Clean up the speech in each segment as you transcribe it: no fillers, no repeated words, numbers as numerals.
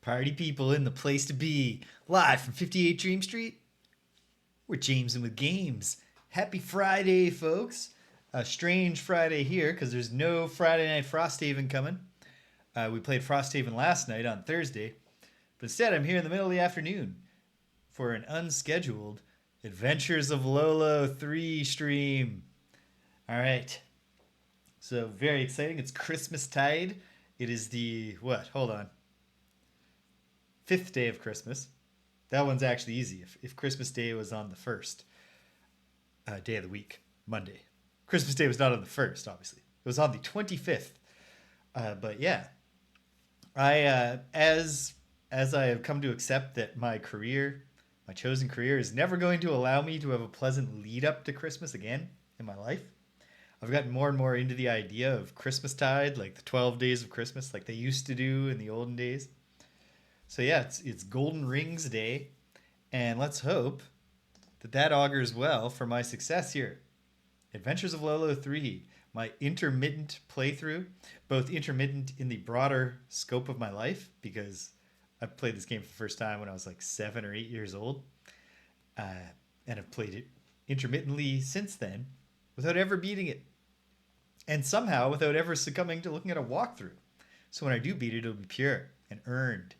Party people in the place to be. Live from 58 Dream Street. We're Jamesin' with Games. Happy Friday, folks. A strange Friday here because there's no Friday Night Frosthaven coming. We played Frosthaven last night on Thursday. But instead, I'm here in the middle of the afternoon for an unscheduled Adventures of Lolo 3 stream. All right. So, very exciting. It's Christmastide. It is the, what? Hold on. 5th day of Christmas. That one's actually easy. If Christmas Day was on the 1st day of the week, Monday. Christmas Day was not on the 1st, obviously. It was on the 25th. But yeah, I as I have come to accept that my career, my chosen career, is never going to allow me to have a pleasant lead up to Christmas again in my life. I've gotten more and more into the idea of Christmastide, like the 12 days of Christmas, like they used to do in the olden days. So yeah, it's Golden Rings Day, and let's hope that augurs well for my success here. Adventures of Lolo 3, my intermittent playthrough, both intermittent in the broader scope of my life, because I played this game for the first time when I was like 7 or 8 years old, and I've played it intermittently since then, without ever beating it, and somehow without ever succumbing to looking at a walkthrough. So when I do beat it, it'll be pure and earned.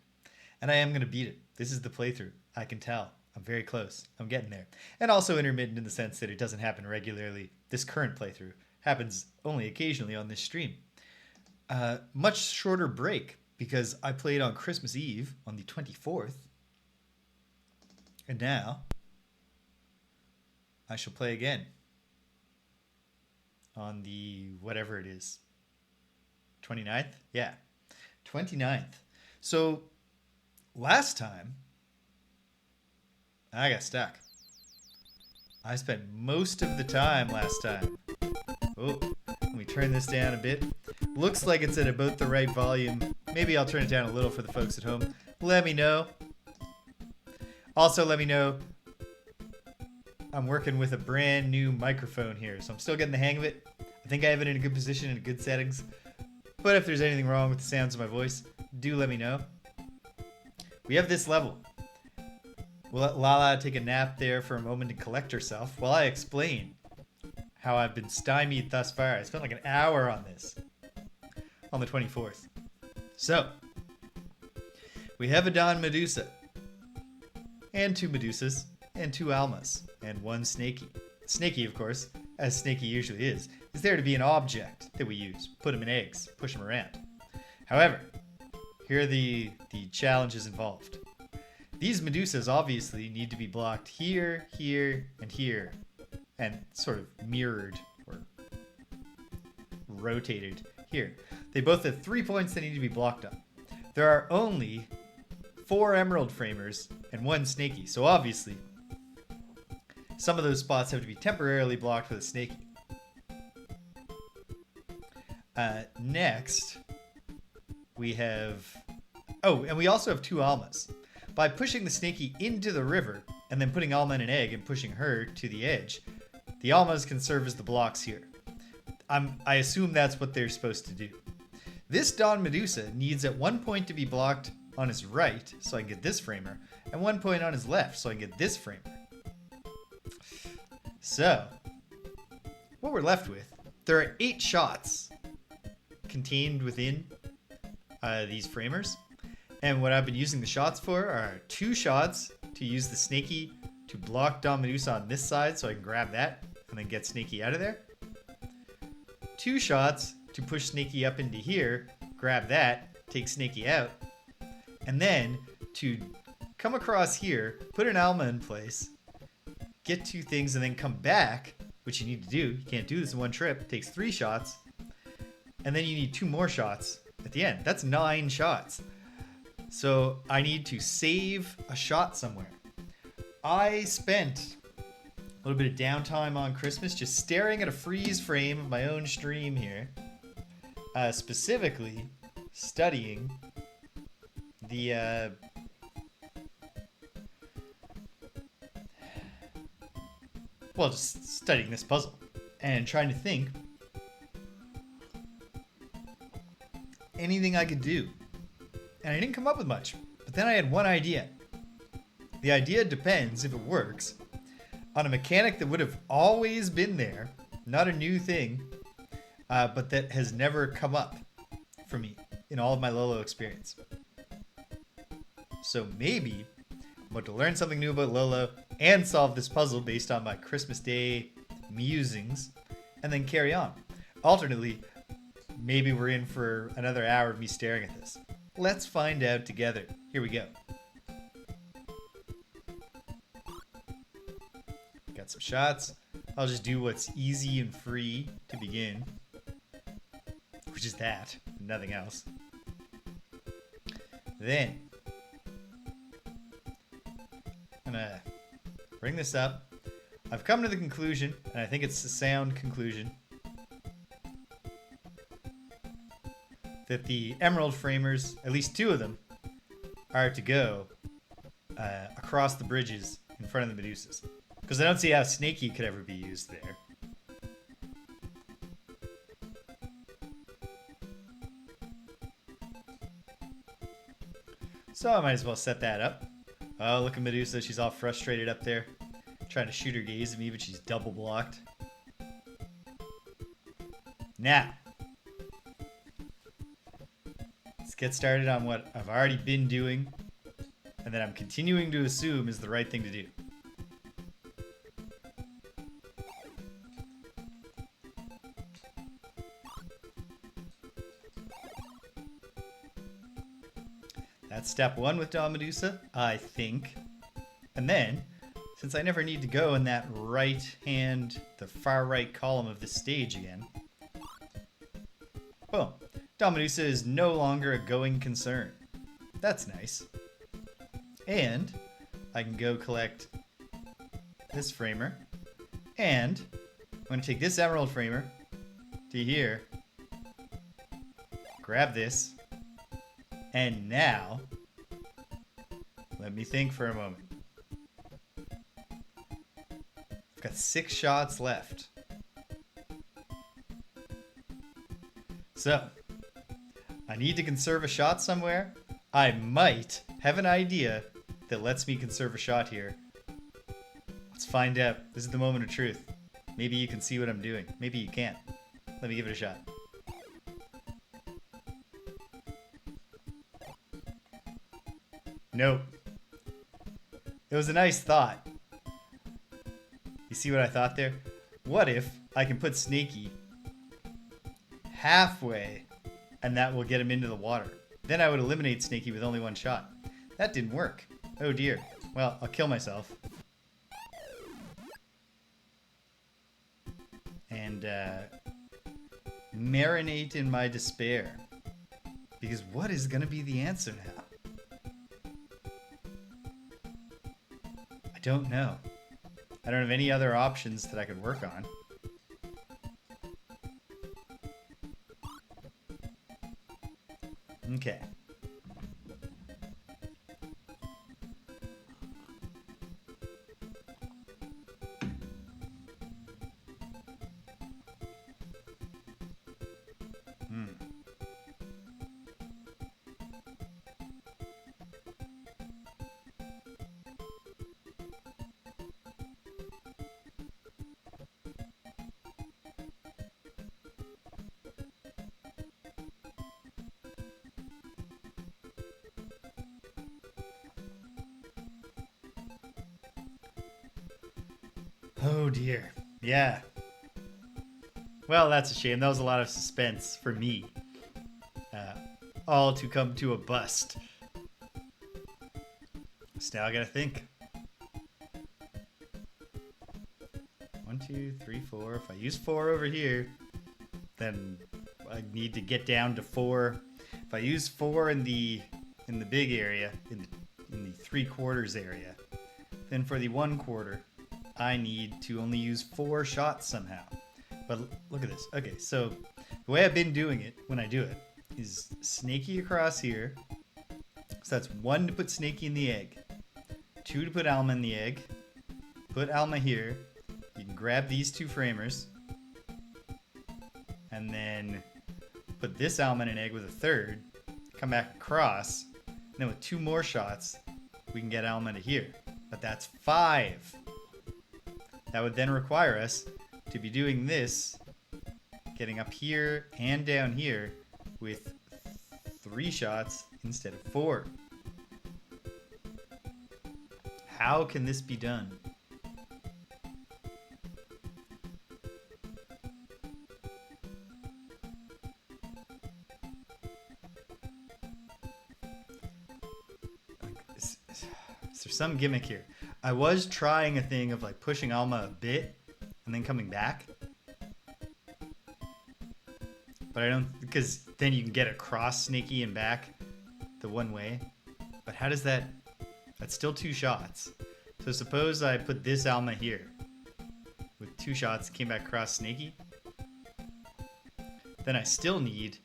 And I am going to beat it. This is the playthrough. I can tell. I'm very close. I'm getting there. And also intermittent in the sense that it doesn't happen regularly. This current playthrough happens only occasionally on this stream. Much shorter break because I played on Christmas Eve on the 24th. And now I shall play again on the whatever it is. 29th? Yeah. 29th. So last time, I got stuck. I spent most of the time last time. Oh, let me turn this down a bit. Looks like it's at about the right volume. Maybe I'll turn it down a little for the folks at home. Let me know. Also, let me know. I'm working with a brand new microphone here, so I'm still getting the hang of it. I think I have it in a good position and good settings. But if there's anything wrong with the sounds of my voice, do let me know. We have this level. We'll let Lala take a nap there for a moment to collect herself while I explain how I've been stymied thus far. I spent like an hour on this on the 24th. So, we have a Don Medusa, and 2 Medusas, and 2 Almas, and 1 Snakey. Snakey, of course, as Snakey usually is there to be an object that we use. Put him in eggs, push him around. However, here are the challenges involved. These Medusas obviously need to be blocked here, here, and here, and sort of mirrored or rotated here. They both have 3 points that need to be blocked on. There are only 4 Emerald Framers and 1 Snakey, so obviously some of those spots have to be temporarily blocked with a Snakey. Next, we have... Oh, and we also have 2 Almas. By pushing the Snakey into the river, and then putting Alma in an egg and pushing her to the edge, the Almas can serve as the blocks here. I assume that's what they're supposed to do. This Don Medusa needs at 1 point to be blocked on his right, so I can get this framer, and 1 point on his left, so I can get this framer. So, what we're left with, there are 8 shots contained within these framers. And what I've been using the shots for are 2 shots to use the Snakey to block Don Medusa on this side so I can grab that and then get Snakey out of there. 2 shots to push Snakey up into here, grab that, take Snakey out. And then to come across here, put an Alma in place, get 2 things, and then come back, which you need to do. You can't do this in one trip. It takes 3 shots. And then you need 2 more shots at the end. That's 9 shots. So I need to save a shot somewhere. I spent a little bit of downtime on Christmas just staring at a freeze frame of my own stream here. Specifically studying the... well, just studying this puzzle and trying to think anything I could do. And I didn't come up with much. But then I had one idea. The idea depends, if it works, on a mechanic that would have always been there, not a new thing, but that has never come up for me in all of my Lolo experience. So maybe I'm about to learn something new about Lolo and solve this puzzle based on my Christmas Day musings, and then carry on. Alternately, maybe we're in for another hour of me staring at this. Let's find out together. Here we go. Got some shots. I'll just do what's easy and free to begin, which is that, nothing else. Then I'm gonna bring this up. I've come to the conclusion, and I think it's a sound conclusion, that the emerald framers, at least two of them, are to go across the bridges in front of the Medusas. Because I don't see how Snakey could ever be used there. So I might as well set that up. Oh, look at Medusa. She's all frustrated up there. Trying to shoot her gaze at me, but she's double blocked. Now, let's get started on what I've already been doing and that I'm continuing to assume is the right thing to do. That's step one with Dawn Medusa, I think. And then, since I never need to go in that right hand, the far right column of this stage again, boom. Dawn Medusa is no longer a going concern. That's nice. And I can go collect this framer. And I'm going to take this emerald framer to here, grab this, and now, let me think for a moment. I've got 6 shots left. So, I need to conserve a shot somewhere. I might have an idea that lets me conserve a shot here. Let's find out. This is the moment of truth. Maybe you can see what I'm doing. Maybe you can't. Let me give it a shot. Nope. It was a nice thought. You see what I thought there? What if I can put Snakey halfway and that will get him into the water? Then I would eliminate Snakey with only one shot. That didn't work. Oh dear. Well, I'll kill myself. And marinate in my despair. Because what is going to be the answer now? I don't know. I don't have any other options that I could work on. Okay. Oh dear. Yeah. Well, that's a shame. That was a lot of suspense for me. All to come to a bust. So now I gotta think. 1, 2, 3, 4. If I use 4 over here, then I need to get down to 4. If I use 4 in the big area, in the 3/4 area, then for the 1/4, I need to only use 4 shots somehow. But look at this. Okay, so the way I've been doing it when I do it is Snakey across here. So that's 1 to put Snakey in the egg, 2 to put Alma in the egg, put Alma here. You can grab these 2 framers, and then put this Alma in an egg with a 3rd, come back across, and then with 2 more shots, we can get Alma to here. But that's 5. That would then require us to be doing this, getting up here and down here with 3 shots instead of 4. How can this be done? Is there some gimmick here? I was trying a thing of like pushing Alma a bit and then coming back. But I don't, because then you can get across Snakey and back the one way. But how does that, that's still 2 shots. So suppose I put this Alma here with 2 shots, came back across Snakey. Then I still need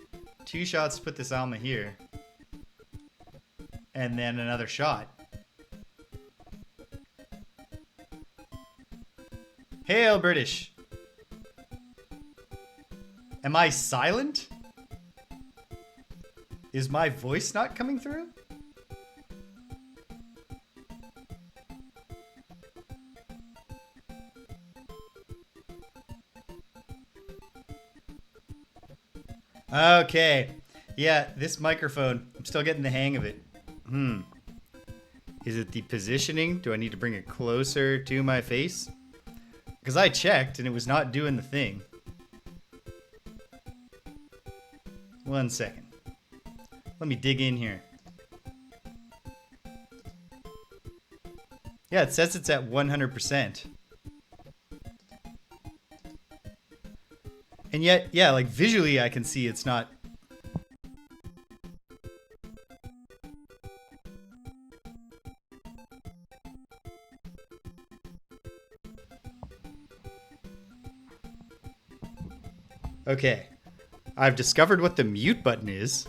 2 shots to put this Alma here. And then another shot. Hail, British! Am I silent? Is my voice not coming through? Okay. Yeah, this microphone, I'm still getting the hang of it. Is it the positioning? Do I need to bring it closer to my face? Because I checked and it was not doing the thing. 1 second. Let me dig in here. Yeah, it says it's at 100%. And yet, yeah, like visually I can see it's not. Okay. I've discovered what the mute button is.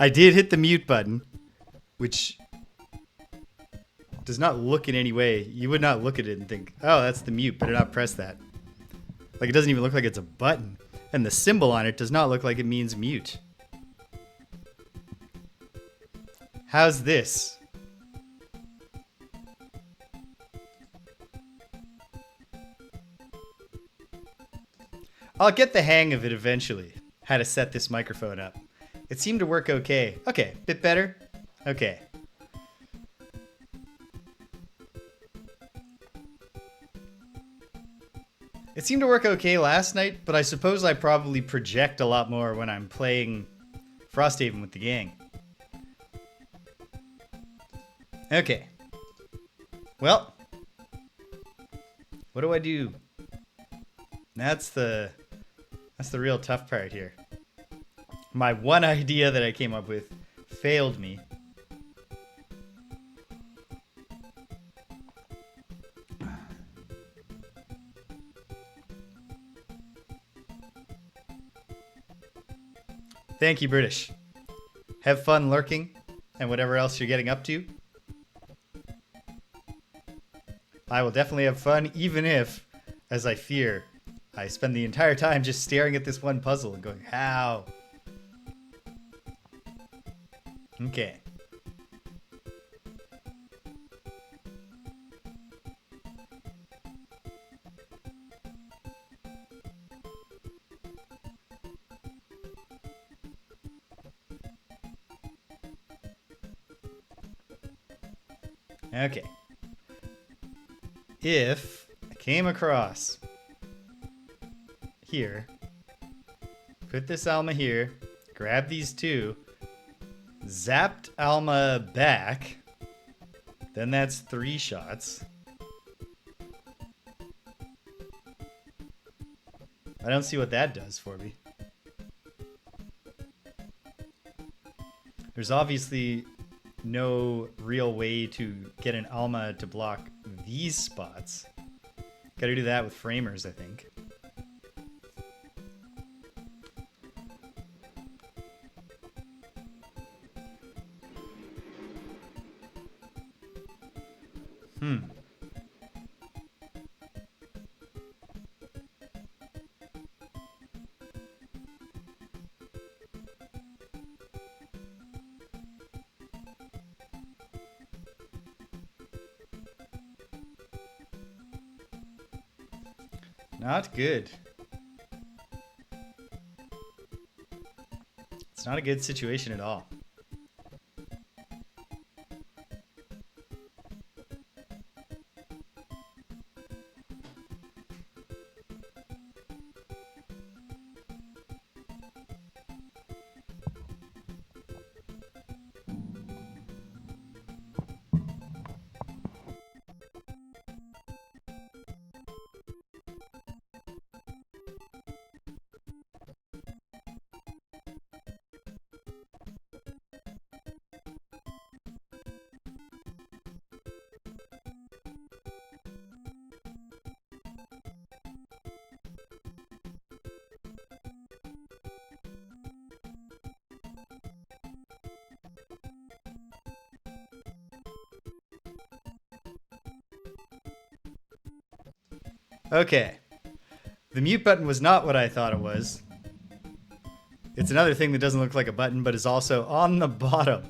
I did hit the mute button, which does not look in any way. You would not look at it and think, oh, that's the mute. Better not press that. Like, it doesn't even look like it's a button. And the symbol on it does not look like it means mute. How's this? I'll get the hang of it eventually, how to set this microphone up. It seemed to work okay. Okay, bit better? Okay. It seemed to work okay last night, but I suppose I probably project a lot more when I'm playing Frosthaven with the gang. Okay. Well, what do I do? That's the real tough part here. My one idea that I came up with failed me. Thank you, British. Have fun lurking and whatever else you're getting up to. I will definitely have fun, even if, as I fear, I spend the entire time just staring at this one puzzle and going, how? Okay. Okay. If I came across here, put this Alma here, grab these 2, zapped Alma back, then that's 3 shots. I don't see what that does for me. There's obviously no real way to get an Alma to block these spots. Gotta do that with framers, I think. Not good. It's not a good situation at all. Okay. The mute button was not what I thought it was. It's another thing that doesn't look like a button, but is also on the bottom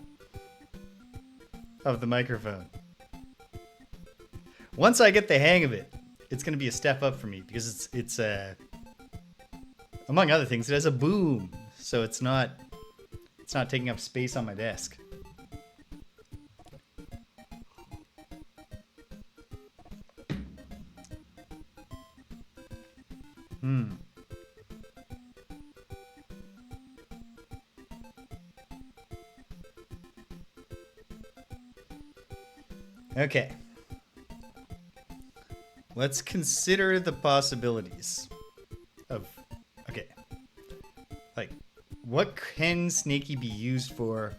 of the microphone. Once I get the hang of it, it's going to be a step up for me because it's among other things, it has a boom, so it's not taking up space on my desk. Okay. Let's consider the possibilities of, okay, like, what can Snakey be used for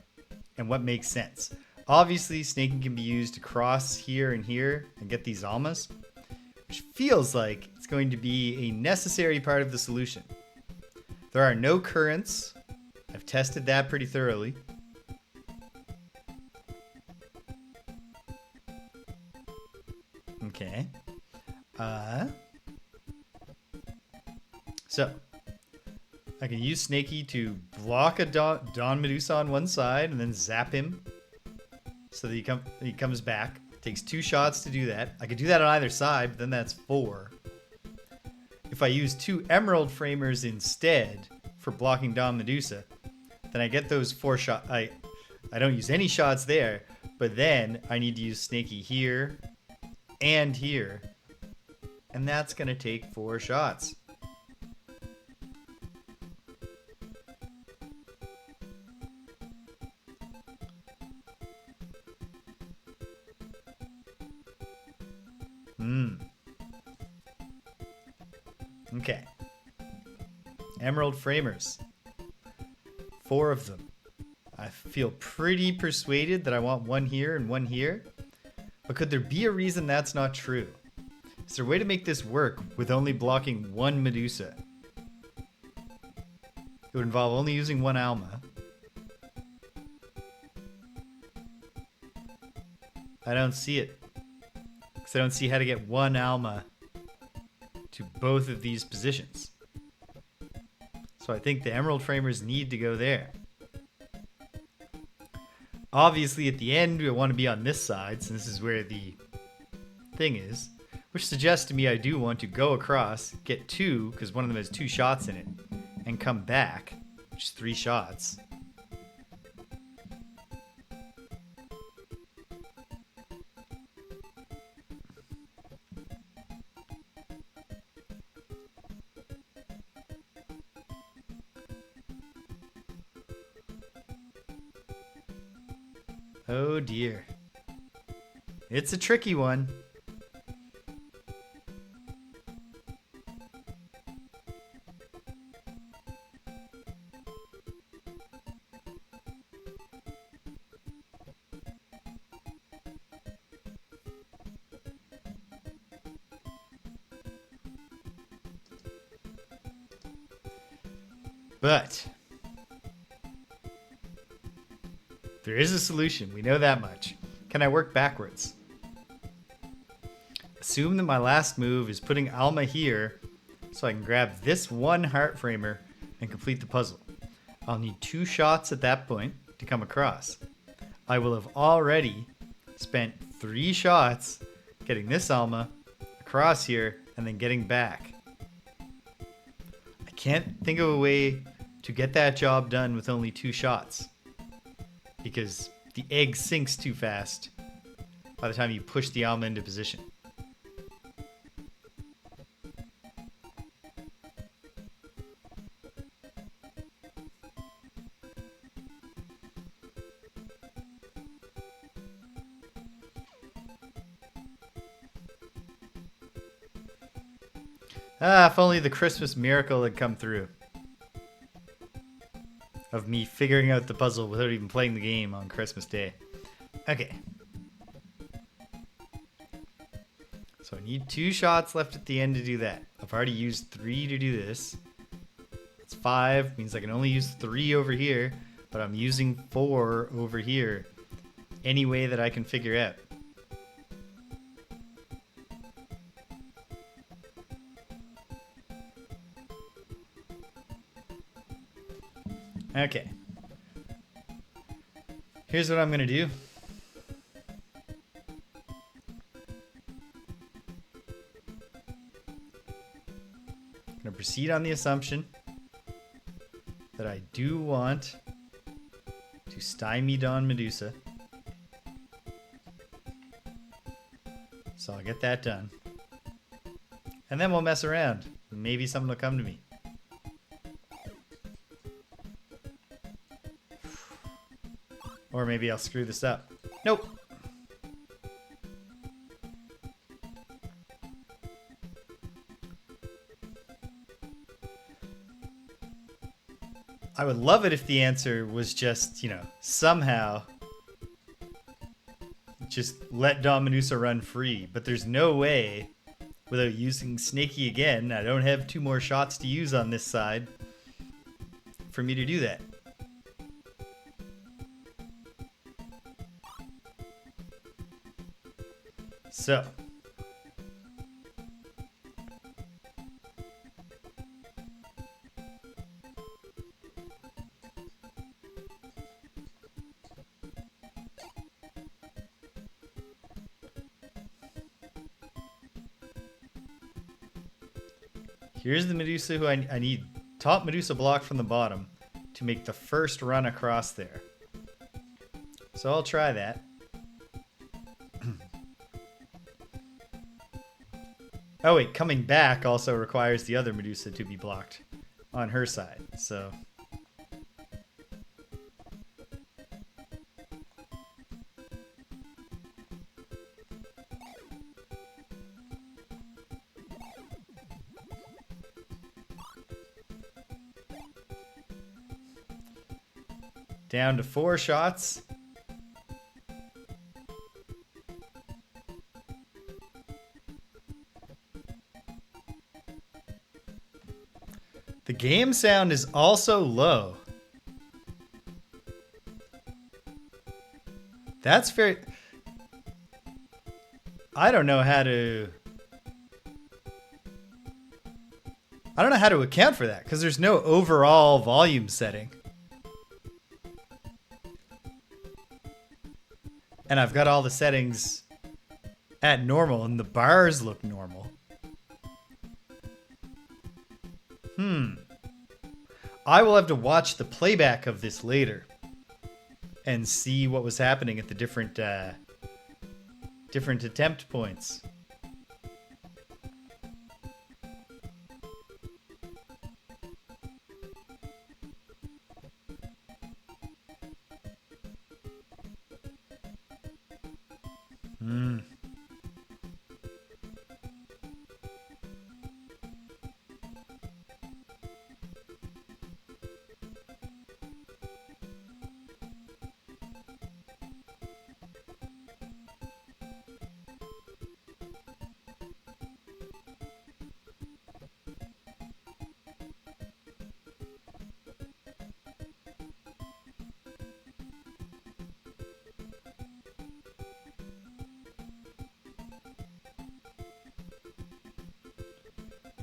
and what makes sense? Obviously, Snakey can be used to cross here and here and get these almas, which feels like it's going to be a necessary part of the solution. There are no currents. I've tested that pretty thoroughly. Okay. So I can use Snakey to block a Dawn Medusa on one side and then zap him so that he comes back. Takes 2 shots to do that. I could do that on either side, but then that's 4. If I use 2 Emerald Framers instead for blocking Dawn Medusa, then I get those 4 shots. I don't use any shots there, but then I need to use Snakey here and here, and that's going to take 4 shots. Okay. Emerald Framers. 4 of them. I feel pretty persuaded that I want 1 here and 1 here. But could there be a reason that's not true? Is there a way to make this work with only blocking 1 Medusa? It would involve only using 1 Alma. I don't see it. Because I don't see how to get 1 Alma to both of these positions. So I think the Emerald Framers need to go there. Obviously, at the end, we want to be on this side, since this is where the thing is. Which suggests to me I do want to go across, get 2, because one of them has 2 shots in it, and come back, which is 3 shots. Oh dear. It's a tricky one. But there is a solution. We know that much. Can I work backwards? Assume that my last move is putting Alma here so I can grab this 1 Heart Framer and complete the puzzle. I'll need 2 shots at that point to come across. I will have already spent 3 shots getting this Alma across here and then getting back. can't think of a way to get that job done with only 2 shots. Because the egg sinks too fast by the time you push the almond into position. Ah, if only the Christmas miracle had come through. Of me figuring out the puzzle without even playing the game on Christmas Day. Okay. So I need 2 shots left at the end to do that. I've already used 3 to do this. That's 5, means I can only use 3 over here, but I'm using 4 over here. Any way that I can figure out. Okay. Here's what I'm going to do. I'm going to proceed on the assumption that I do want to stymie Don Medusa. So I'll get that done. And then we'll mess around. Maybe something will come to me. Or maybe I'll screw this up. Nope. I would love it if the answer was just, you know, somehow just let Don Medusa run free. But there's no way without using Snakey again. I don't have 2 more shots to use on this side for me to do that. So, here's the Medusa who I need top Medusa block from the bottom to make the first run across there. So I'll try that. Oh wait, coming back also requires the other Medusa to be blocked on her side, so... Down to 4 shots. The game sound is also low. That's very... I don't know how to account for that, because there's no overall volume setting. And I've got all the settings at normal, and the bars look normal. I will have to watch the playback of this later and see what was happening at the different attempt points.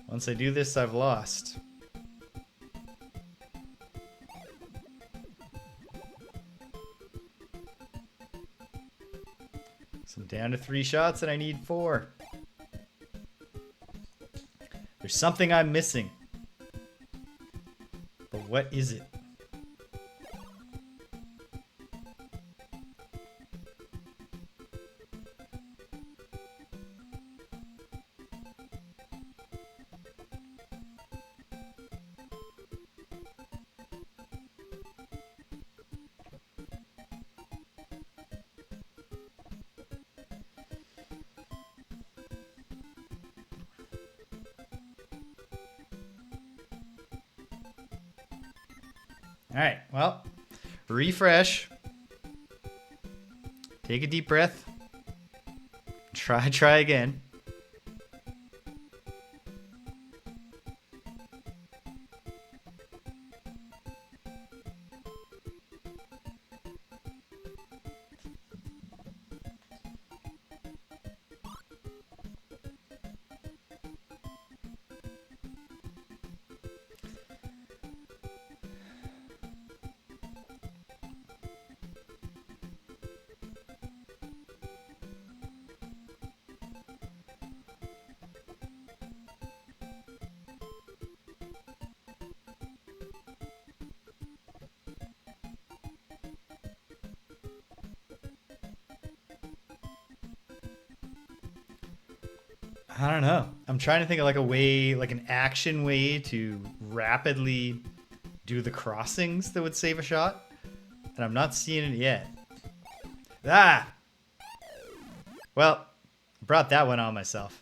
Once I do this, I've lost. So I'm down to 3 shots and I need 4. There's something I'm missing. what is it? All right, well, refresh. Take a deep breath. Try again. I don't know. I'm trying to think of like a way, like an action way to rapidly do the crossings that would save a shot. And I'm not seeing it yet. Ah! Well, I brought that one on myself.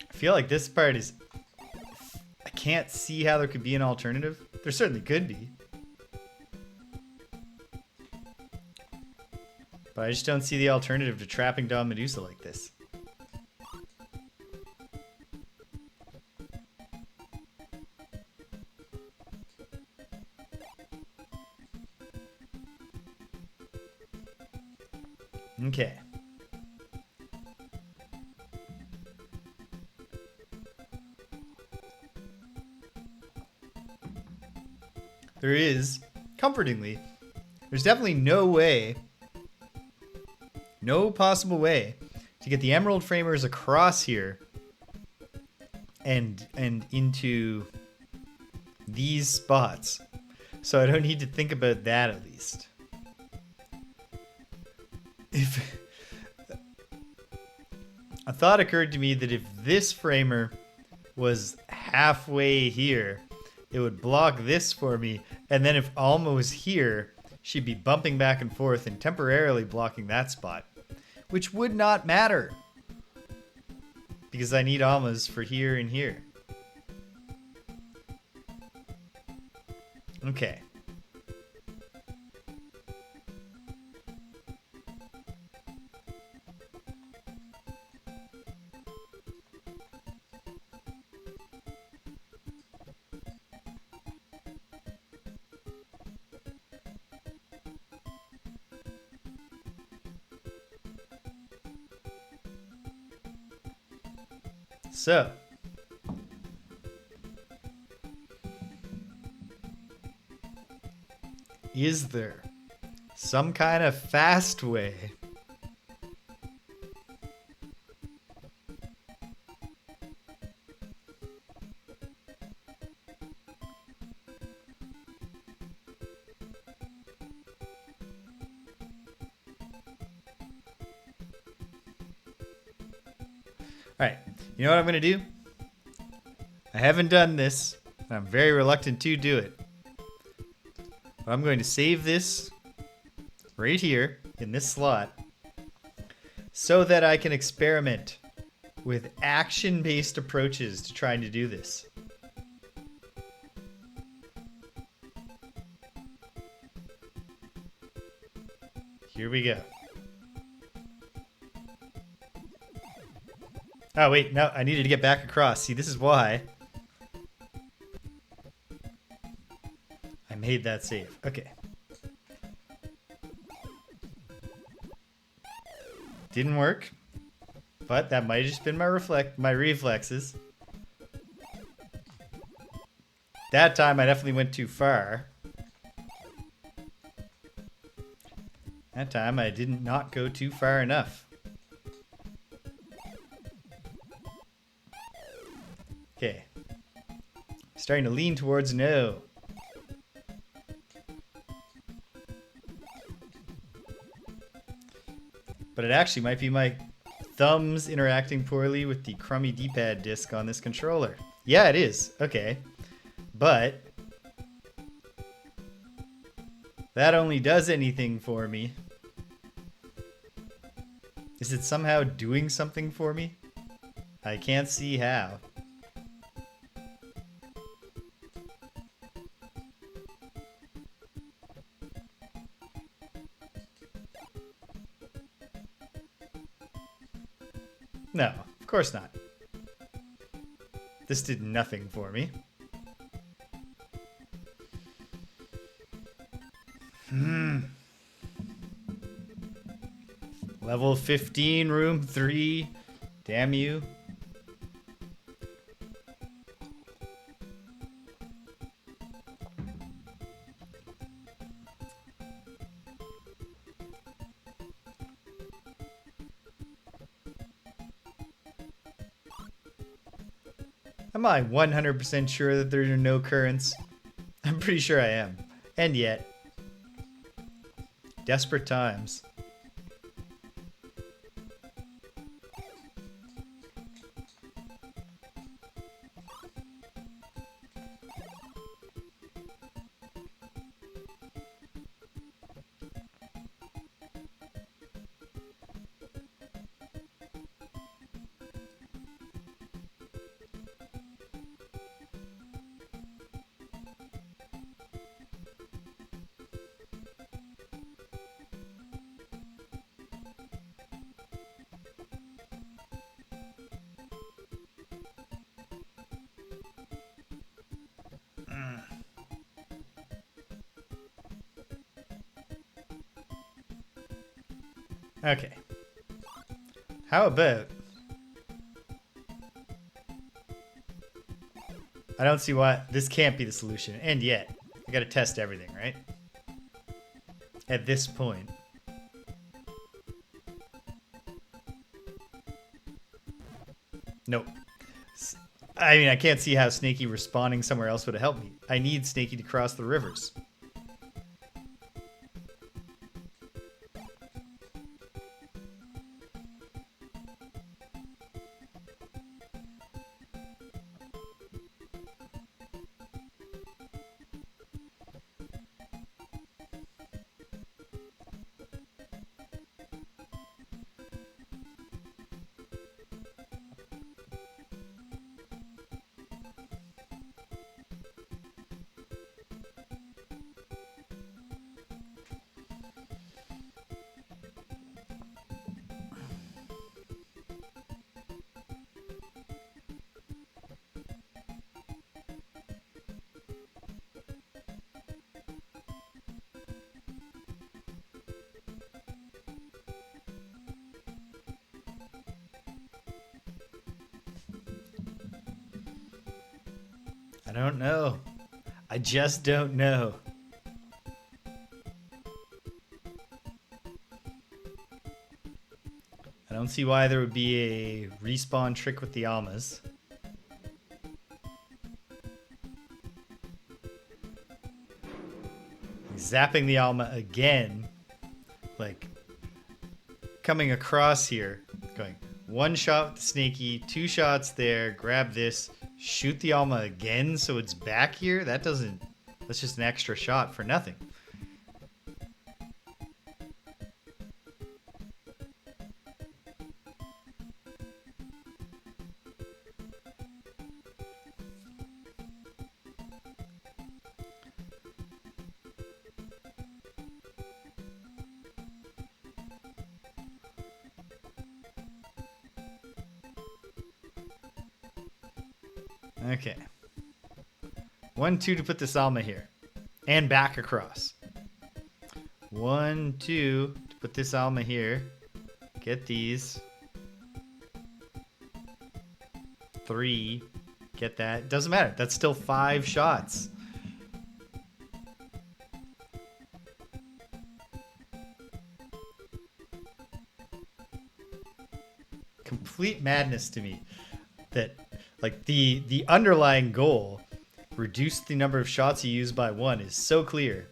I feel like this part is... I can't see how there could be an alternative. There certainly could be. But I just don't see the alternative to trapping down Medusa like this. Okay. There is, comfortingly, there's definitely no way, no possible way to get the Emerald Framers across here and into these spots. So I don't need to think about that at least. If a thought occurred to me that if this framer was halfway here, it would block this for me, and then if Alma was here, she'd be bumping back and forth and temporarily blocking that spot, which would not matter because I need Almas for here and here. Okay. So, is there some kind of fast way Alright, you know what I'm going to do? I haven't done this, and I'm very reluctant to do it. But I'm going to save this right here in this slot so that I can experiment with action-based approaches to trying to do this. Here we go. Oh, wait, no, I needed to get back across. See, this is why I made that save. Okay. Didn't work. But that might have just been my reflexes. That time I definitely went too far. That time I did not go too far enough. Okay. Starting to lean towards no. But it actually might be my thumbs interacting poorly with the crummy D-pad disc on this controller. Yeah, it is. Okay. But that only does anything for me. Is it somehow doing something for me? I can't see how. No, of course not. This did nothing for me. Level 15, room 3. Damn you. Am I 100% sure that there are no currents? I'm pretty sure I am. And yet. Desperate times. Okay. How about... I don't see why... This can't be the solution. And yet, I gotta test everything, right? At this point. Nope. I mean, I can't see how Snakey respawning somewhere else would have helped me. I need Snakey to cross the rivers. I don't know. I just don't know. I don't see why there would be a respawn trick with the Almas. Zapping the Alma again. Like, coming across here. Going, one shot with the Snakey, 2 shots there, grab this, shoot the Alma again so it's back here? That doesn't... That's just an extra shot for nothing. Okay. 1, 2 to put this Alma here. And back across. 1, 2 to put this Alma here. Get these. 3. Get that. Doesn't matter. That's still 5 shots. Complete madness to me that like the underlying goal, reduce the number of shots you use by 1, is so clear.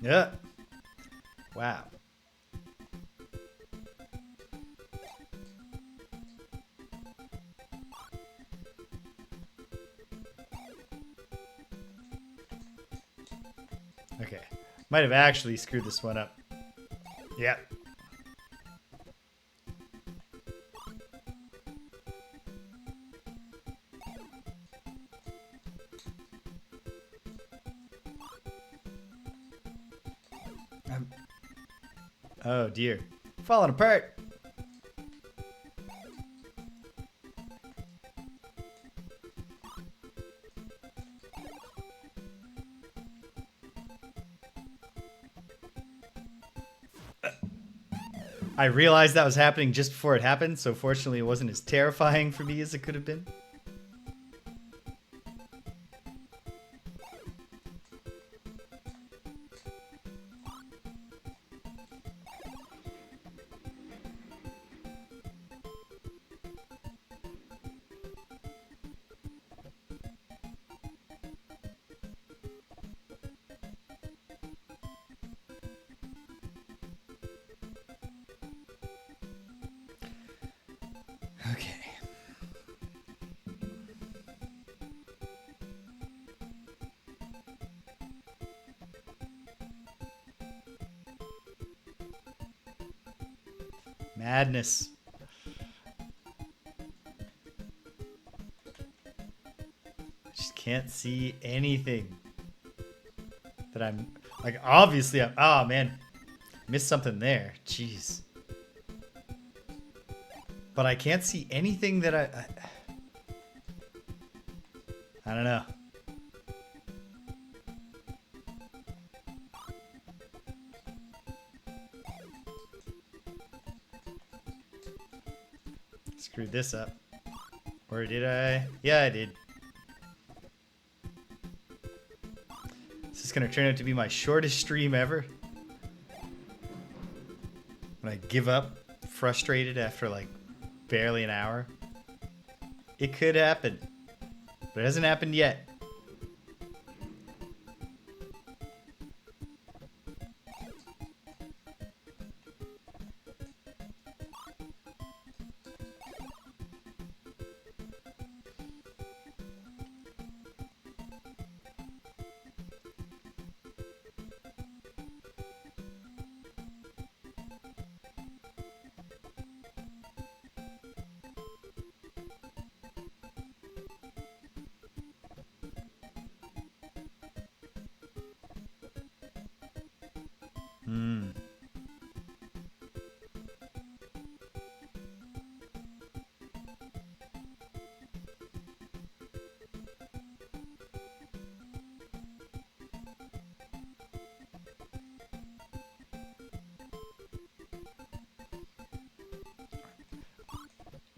Yeah. Wow. Okay. Might have actually screwed this one up. Yep. Oh dear. Falling apart. I realized that was happening just before it happened, so fortunately it wasn't as terrifying for me as it could have been. Okay. Madness. Just can't see anything. That I'm like, obviously I'm, oh man, missed something there. Jeez. But I can't see anything that I don't know. Screwed this up. Or did I? Yeah, I did. This is gonna turn out to be my shortest stream ever. When I give up, frustrated after like barely an hour. It could happen, but it hasn't happened yet. Hmm.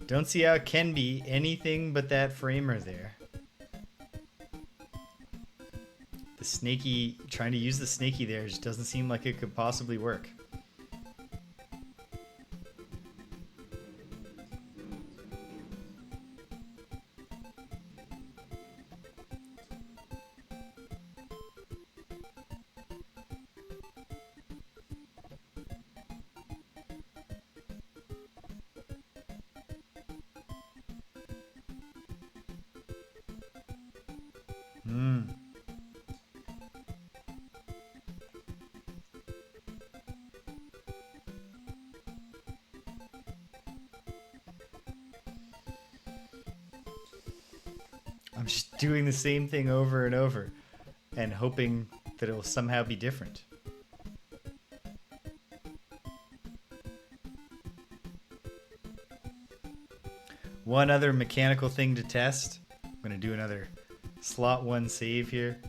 Don't see how it can be anything but that framer there. The Snakey, trying to use the Snakey there just doesn't seem like it could possibly work. Hmm. I'm just doing the same thing over and over and hoping that it will somehow be different. One other mechanical thing to test. I'm going to do another slot 1 save here.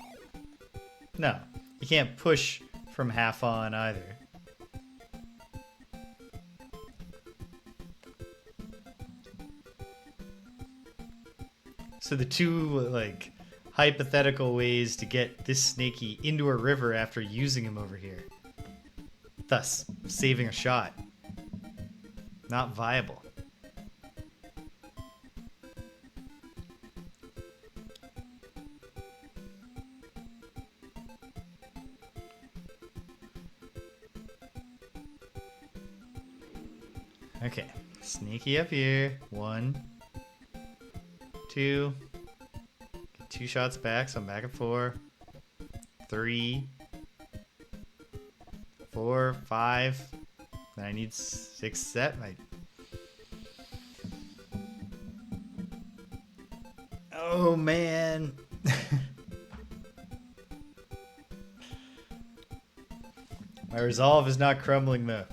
No, you can't push from half on either. So the two, like, hypothetical ways to get this Snakey into a river after using him over here. Thus, saving a shot. Not viable. Okay, Snakey up here. 1, 2. Get 2 shots back, so I'm back at 4. 3, 4, 5. Then I need 6 set. Oh man. My resolve is not crumbling though.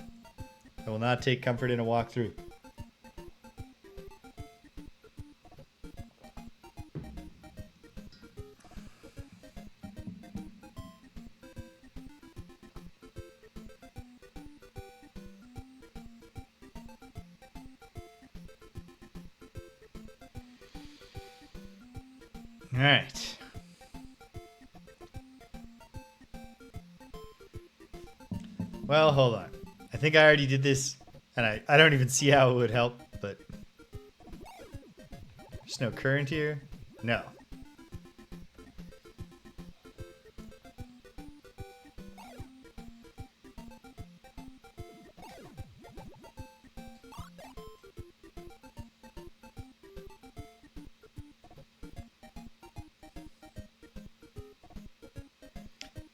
I will not take comfort in a walkthrough. All right. Well, hold on. I think I already did this, and I don't even see how it would help, but... There's no current here? No.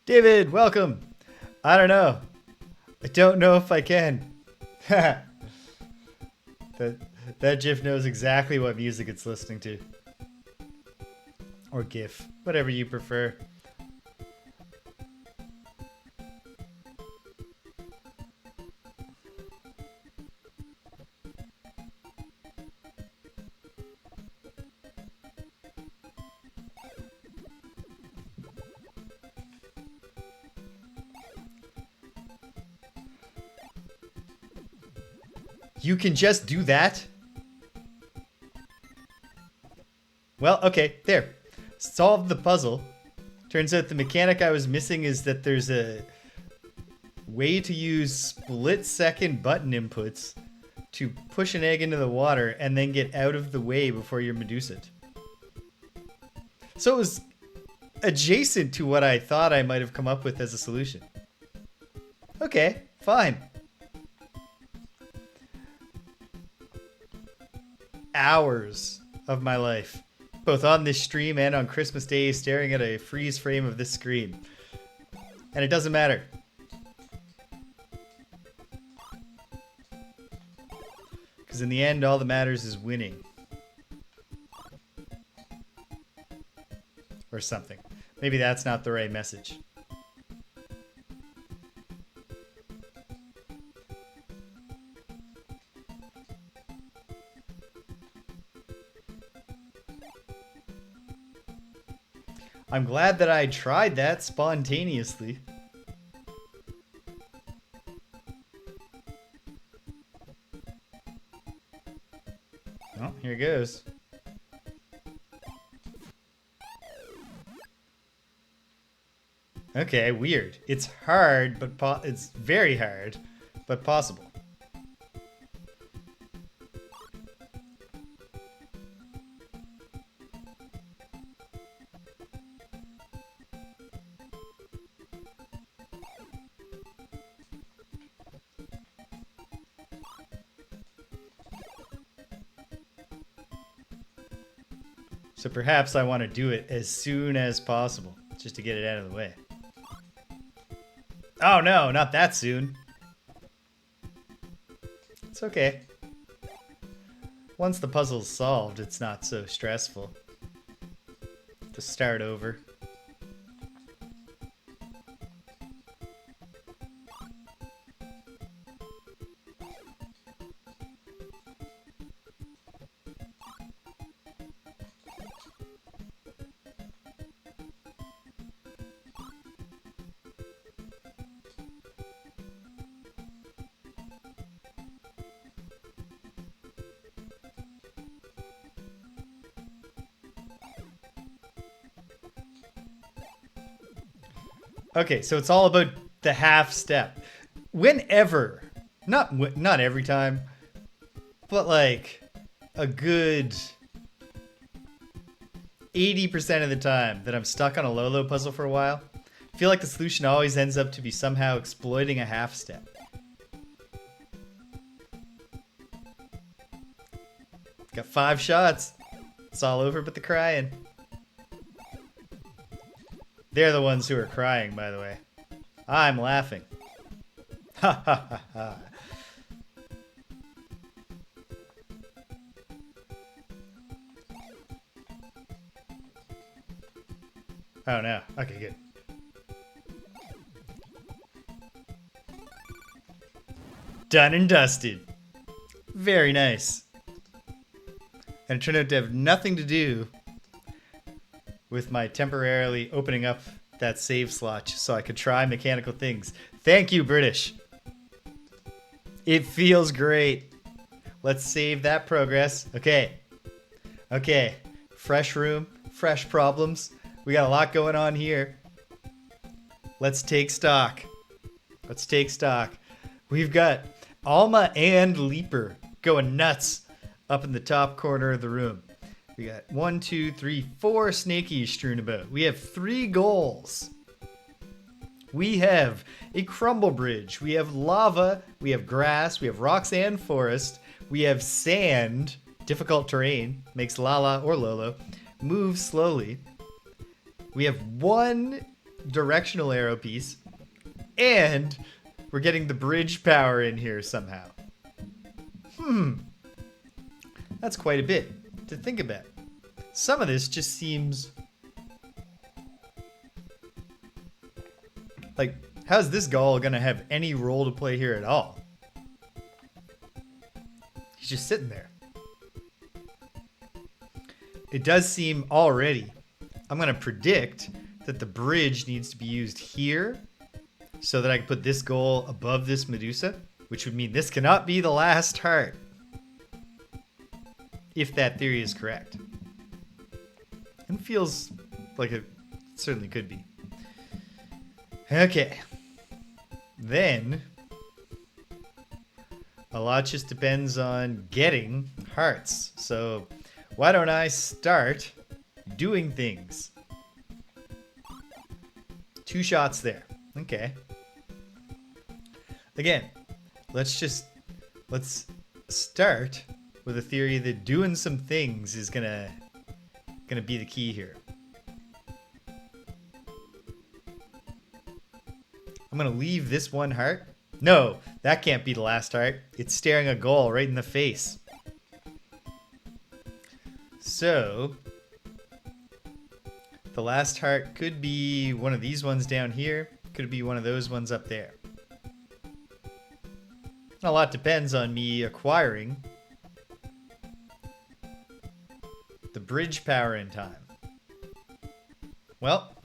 David, welcome! I don't know. I don't know if I can. That GIF knows exactly what music it's listening to. Or GIF, whatever you prefer. You can just do that? Well, okay, there. Solved the puzzle. Turns out the mechanic I was missing is that there's a way to use split-second button inputs to push an egg into the water and then get out of the way before you're Medusa-ed. So it was adjacent to what I thought I might have come up with as a solution. Okay, fine. Hours of my life, both on this stream and on Christmas Day, staring at a freeze frame of this screen. And it doesn't matter. Because in the end, all that matters is winning. Or something. Maybe that's not the right message. I'm glad that I tried that spontaneously. Oh, here goes. Okay, weird. It's hard, but it's very hard, but possible. So perhaps I want to do it as soon as possible, just to get it out of the way. Oh no, not that soon. It's okay. Once the puzzle's solved, it's not so stressful. to start over. Okay, so it's all about the half step. Whenever, not every time, but like a good 80% of the time that I'm stuck on a Lolo puzzle for a while, I feel like the solution always ends up to be somehow exploiting a half step. Got 5 shots. It's all over but the crying. They're the ones who are crying, by the way. I'm laughing. Ha ha ha ha. Oh no. Okay, good. Done and dusted. Very nice. And it turned out to have nothing to do with my temporarily opening up that save slot so I could try mechanical things. Thank you, British. It feels great. Let's save that progress. Okay. Okay. Fresh room, fresh problems. We got a lot going on here. Let's take stock. Let's take stock. We've got Alma and Leaper going nuts up in the top corner of the room. We got 1, 2, 3, 4 Snakeys strewn about. We have 3 goals. We have a crumble bridge. We have lava. We have grass. We have rocks and forest. We have sand. Difficult terrain. Makes Lala or Lolo move slowly. We have 1 directional arrow piece. And we're getting the bridge power in here somehow. That's quite a bit to think about. Some of this just seems like, how's this Gaul gonna have any role to play here at all? He's just sitting there. It does seem already, I'm gonna predict that the bridge needs to be used here so that I can put this goal above this Medusa, which would mean this cannot be the last heart. If that theory is correct. And feels like it certainly could be. Okay. Then, a lot just depends on getting hearts. So, why don't I start doing things? 2 shots there. Okay. Again, let's start with a theory that doing some things is gonna be the key here. I'm gonna leave this 1 heart. No, that can't be the last heart. It's staring a goal right in the face. So, the last heart could be one of these ones down here. Could be one of those ones up there. A lot depends on me acquiring the bridge power in time. Well,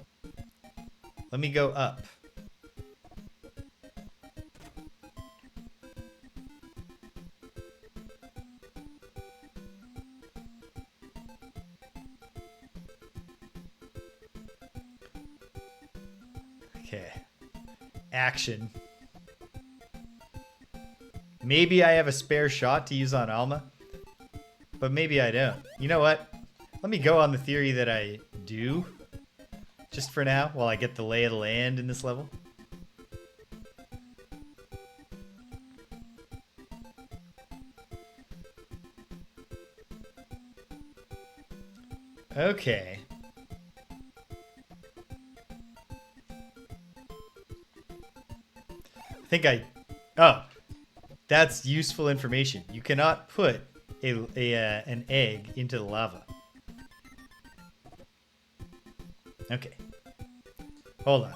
let me go up. Okay. Action. Maybe I have a spare shot to use on Alma, but maybe I don't. You know what? Let me go on the theory that I do, just for now, while I get the lay of the land in this level. Okay. I think oh, that's useful information. You cannot put an egg into the lava. Okay. Hold on.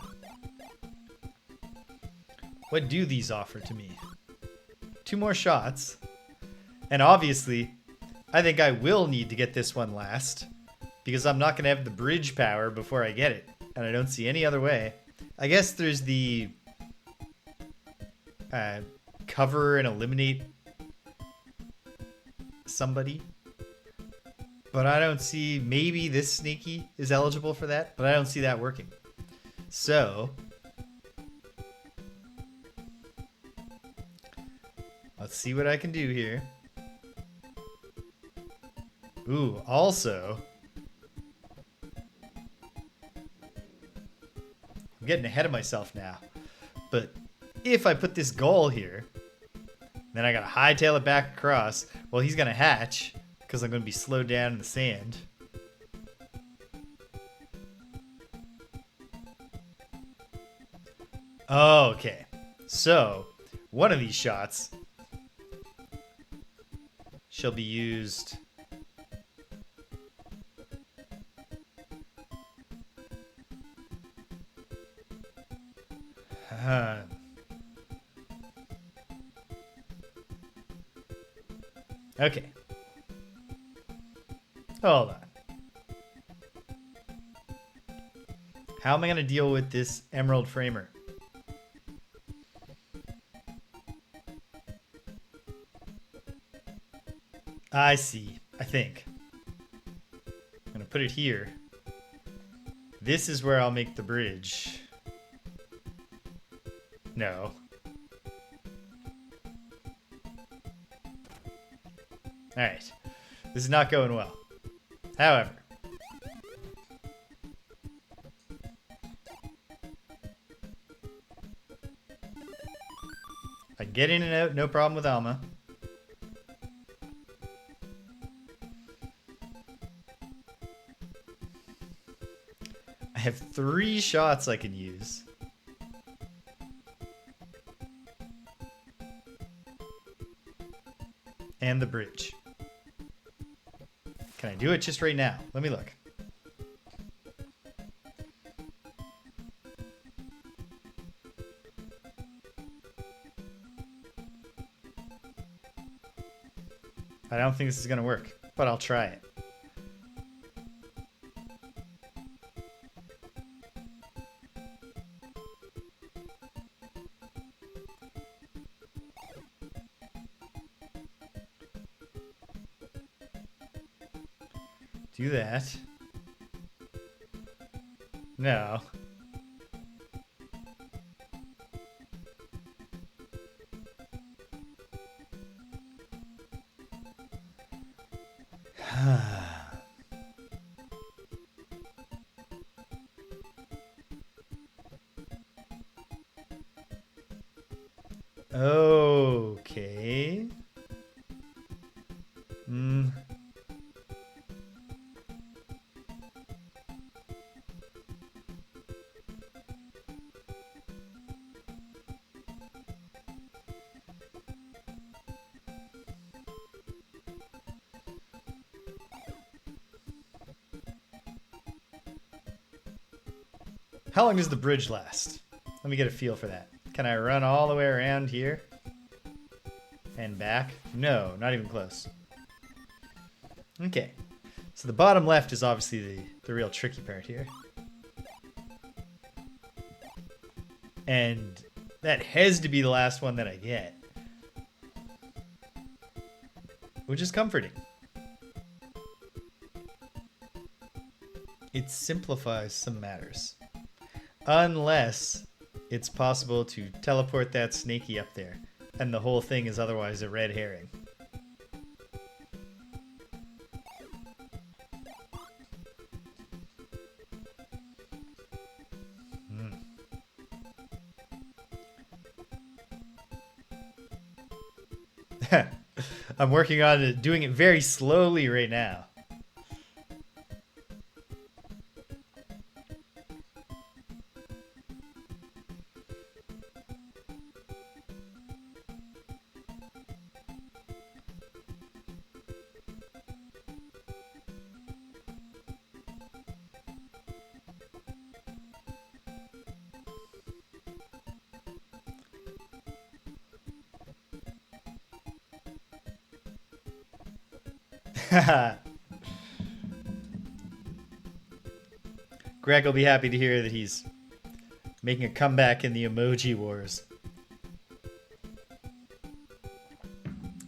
What do these offer to me? 2 more shots. And obviously, I think I will need to get this one last. Because I'm not going to have the bridge power before I get it. And I don't see any other way. I guess there's the... cover and eliminate somebody. But I don't see... Maybe this Snakey is eligible for that. But I don't see that working. So... let's see what I can do here. Ooh, also... I'm getting ahead of myself now. But if I put this goal here, then I gotta hightail it back across. Well, he's gonna hatch, because I'm gonna be slowed down in the sand. Okay. So, one of these shots shall be used... Okay. Hold on. How am I going to deal with this emerald framer? I see. I think. I'm going to put it here. This is where I'll make the bridge. No. Alright. This is not going well. However. I can get in and out, no problem with Alma. I have 3 shots I can use. And the bridge. Can I do it just right now? Let me look. I don't think this is going to work, but I'll try it. Do that. No. Okay. How long does the bridge last? Let me get a feel for that. Can I run all the way around here? And back? No, not even close. Okay. So the bottom left is obviously the real tricky part here. And that has to be the last one that I get. Which is comforting. It simplifies some matters. Unless it's possible to teleport that Snakey up there, and the whole thing is otherwise a red herring. I'm working on it, doing it very slowly right now. Greg will be happy to hear that he's making a comeback in the emoji wars.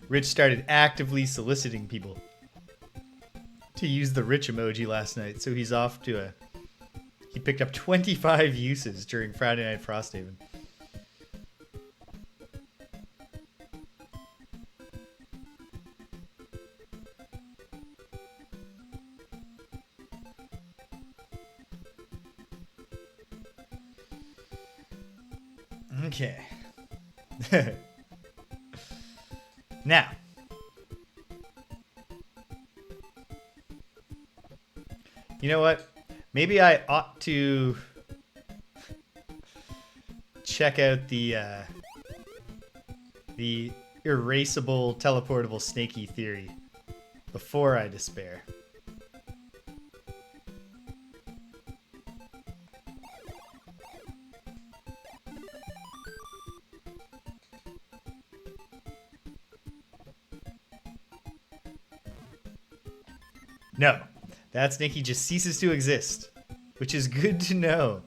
Rich started actively soliciting people to use the rich emoji last night, so he's off to a... He picked up 25 uses during Friday Night Frosthaven. Okay. Now, you know what? Maybe I ought to check out the erasable, teleportable Snakey theory before I despair. No, that Snakey just ceases to exist, which is good to know.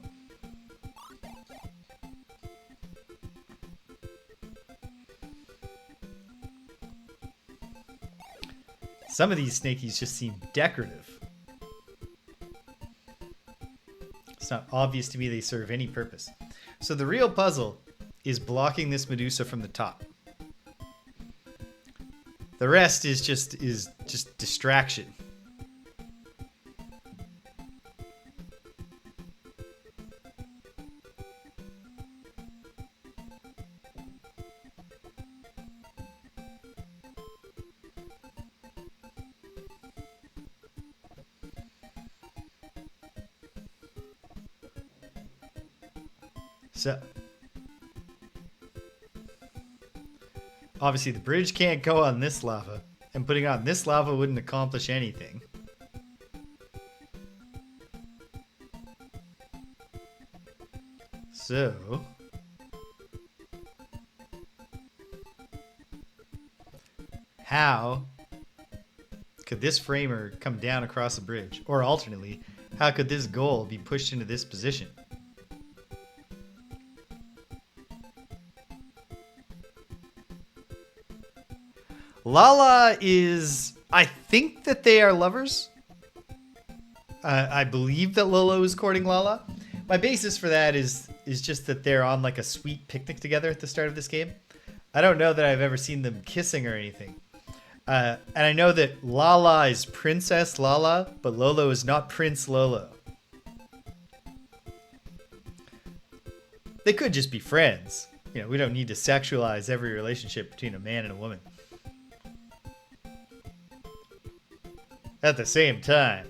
Some of these Snakeys just seem decorative. It's not obvious to me they serve any purpose. So the real puzzle is blocking this Medusa from the top. The rest is just distraction. So, obviously the bridge can't go on this lava, and putting on this lava wouldn't accomplish anything. So, how could this framer come down across the bridge? Or alternately, how could this goal be pushed into this position? Lala is... I think that they are lovers. I believe that Lolo is courting Lala. My basis for that is just that they're on like a sweet picnic together at the start of this game. I don't know that I've ever seen them kissing or anything. And I know that Lala is Princess Lala, but Lolo is not Prince Lolo. They could just be friends. You know, we don't need to sexualize every relationship between a man and a woman. At the same time,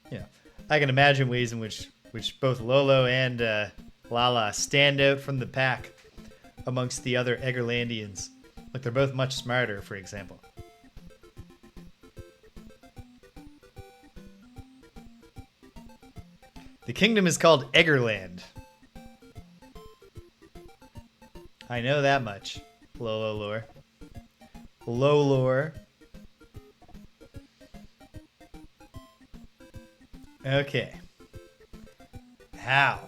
yeah, I can imagine ways in which both Lolo and Lala stand out from the pack amongst the other Eggerlandians. Like they're both much smarter, for example. The kingdom is called Eggerland. I know that much. Lolo lore. Lolor. Okay. How?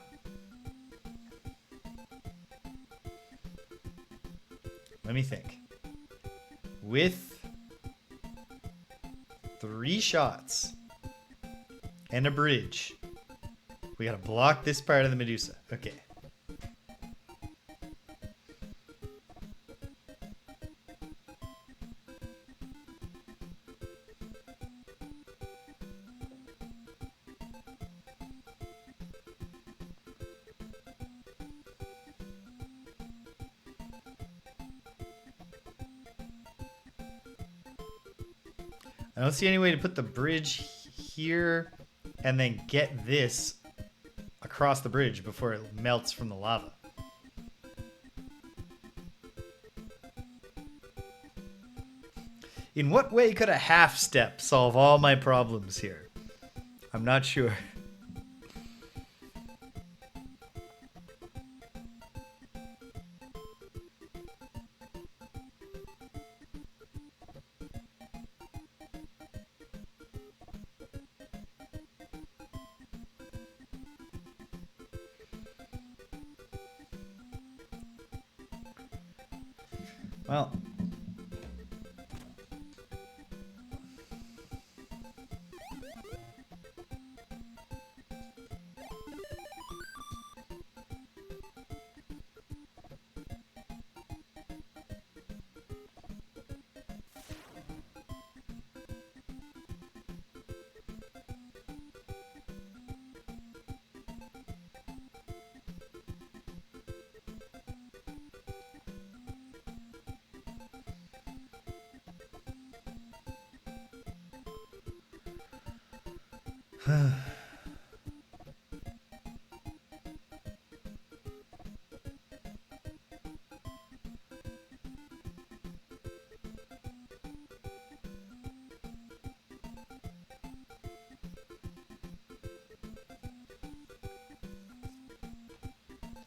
Let me think. With 3 shots and a bridge, we gotta block this part of the Medusa. Okay. I don't see any way to put the bridge here and then get this across the bridge before it melts from the lava. In what way could a half step solve all my problems here? I'm not sure. Well.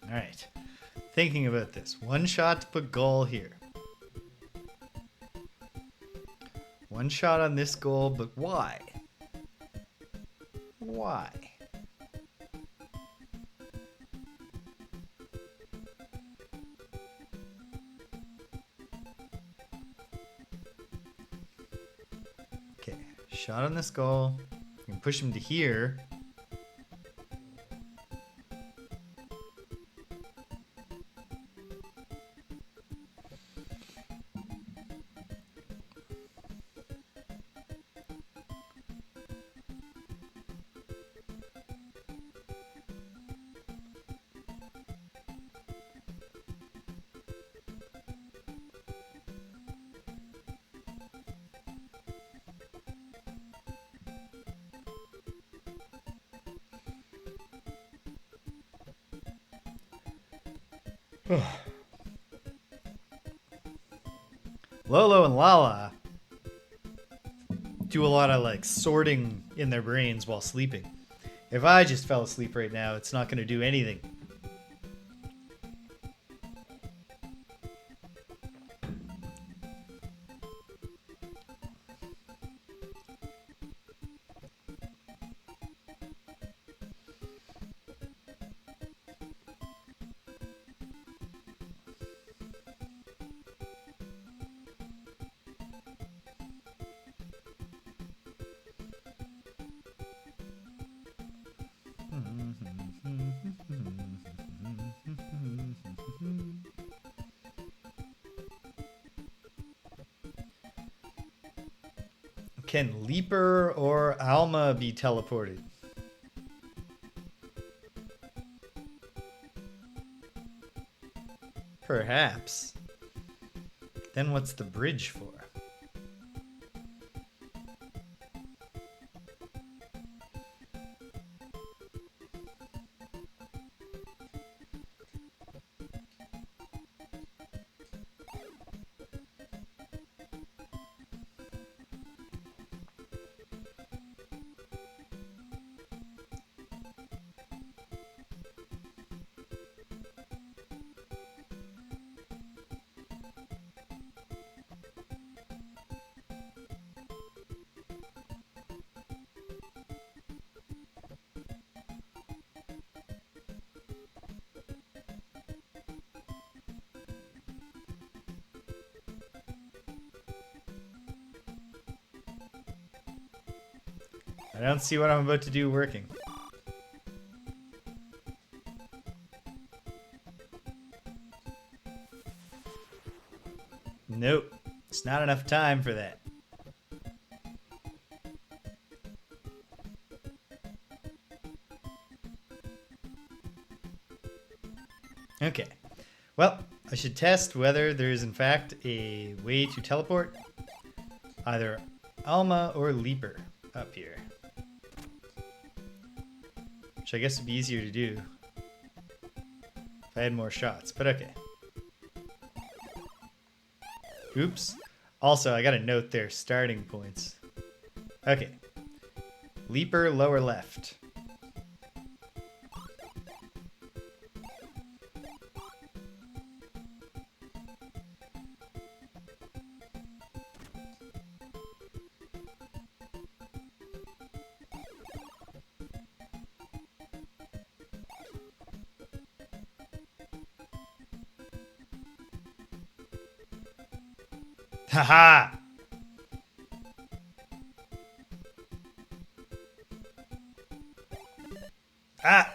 All right. Thinking about this. One shot to put goal here. One shot on this goal, but why? Why? Okay, shot on this goal. You can push him to here. Lolo and Lala do a lot of like sorting in their brains while sleeping. If I just fell asleep right now, it's not going to do anything. Can Leaper or Alma be teleported? Perhaps. Then what's the bridge for? I don't see what I'm about to do working. Nope. It's not enough time for that. Okay. Well, I should test whether there is in fact a way to teleport either Alma or Leaper up here. Which I guess would be easier to do if I had more shots, but okay. Oops. Also, I gotta note their starting points. Okay. Leaper, lower left. Haha! Ah!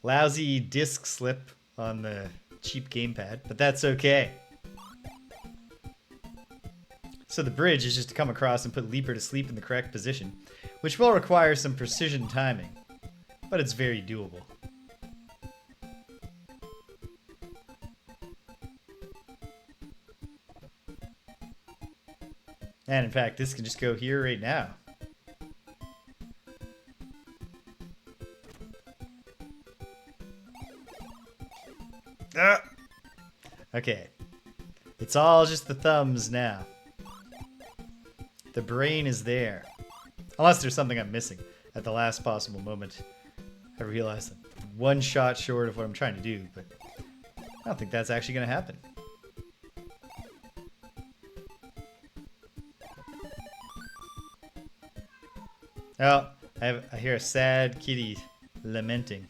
Lousy disc slip on the cheap gamepad, but that's okay. So the bridge is just to come across and put Leaper to sleep in the correct position, which will require some precision timing, but it's very doable. And in fact, this can just go here right now. Ah! Okay. It's all just the thumbs now. The brain is there. Unless there's something I'm missing at the last possible moment. I realize I'm one shot short of what I'm trying to do, but I don't think that's actually going to happen. Oh, I hear a sad kitty lamenting.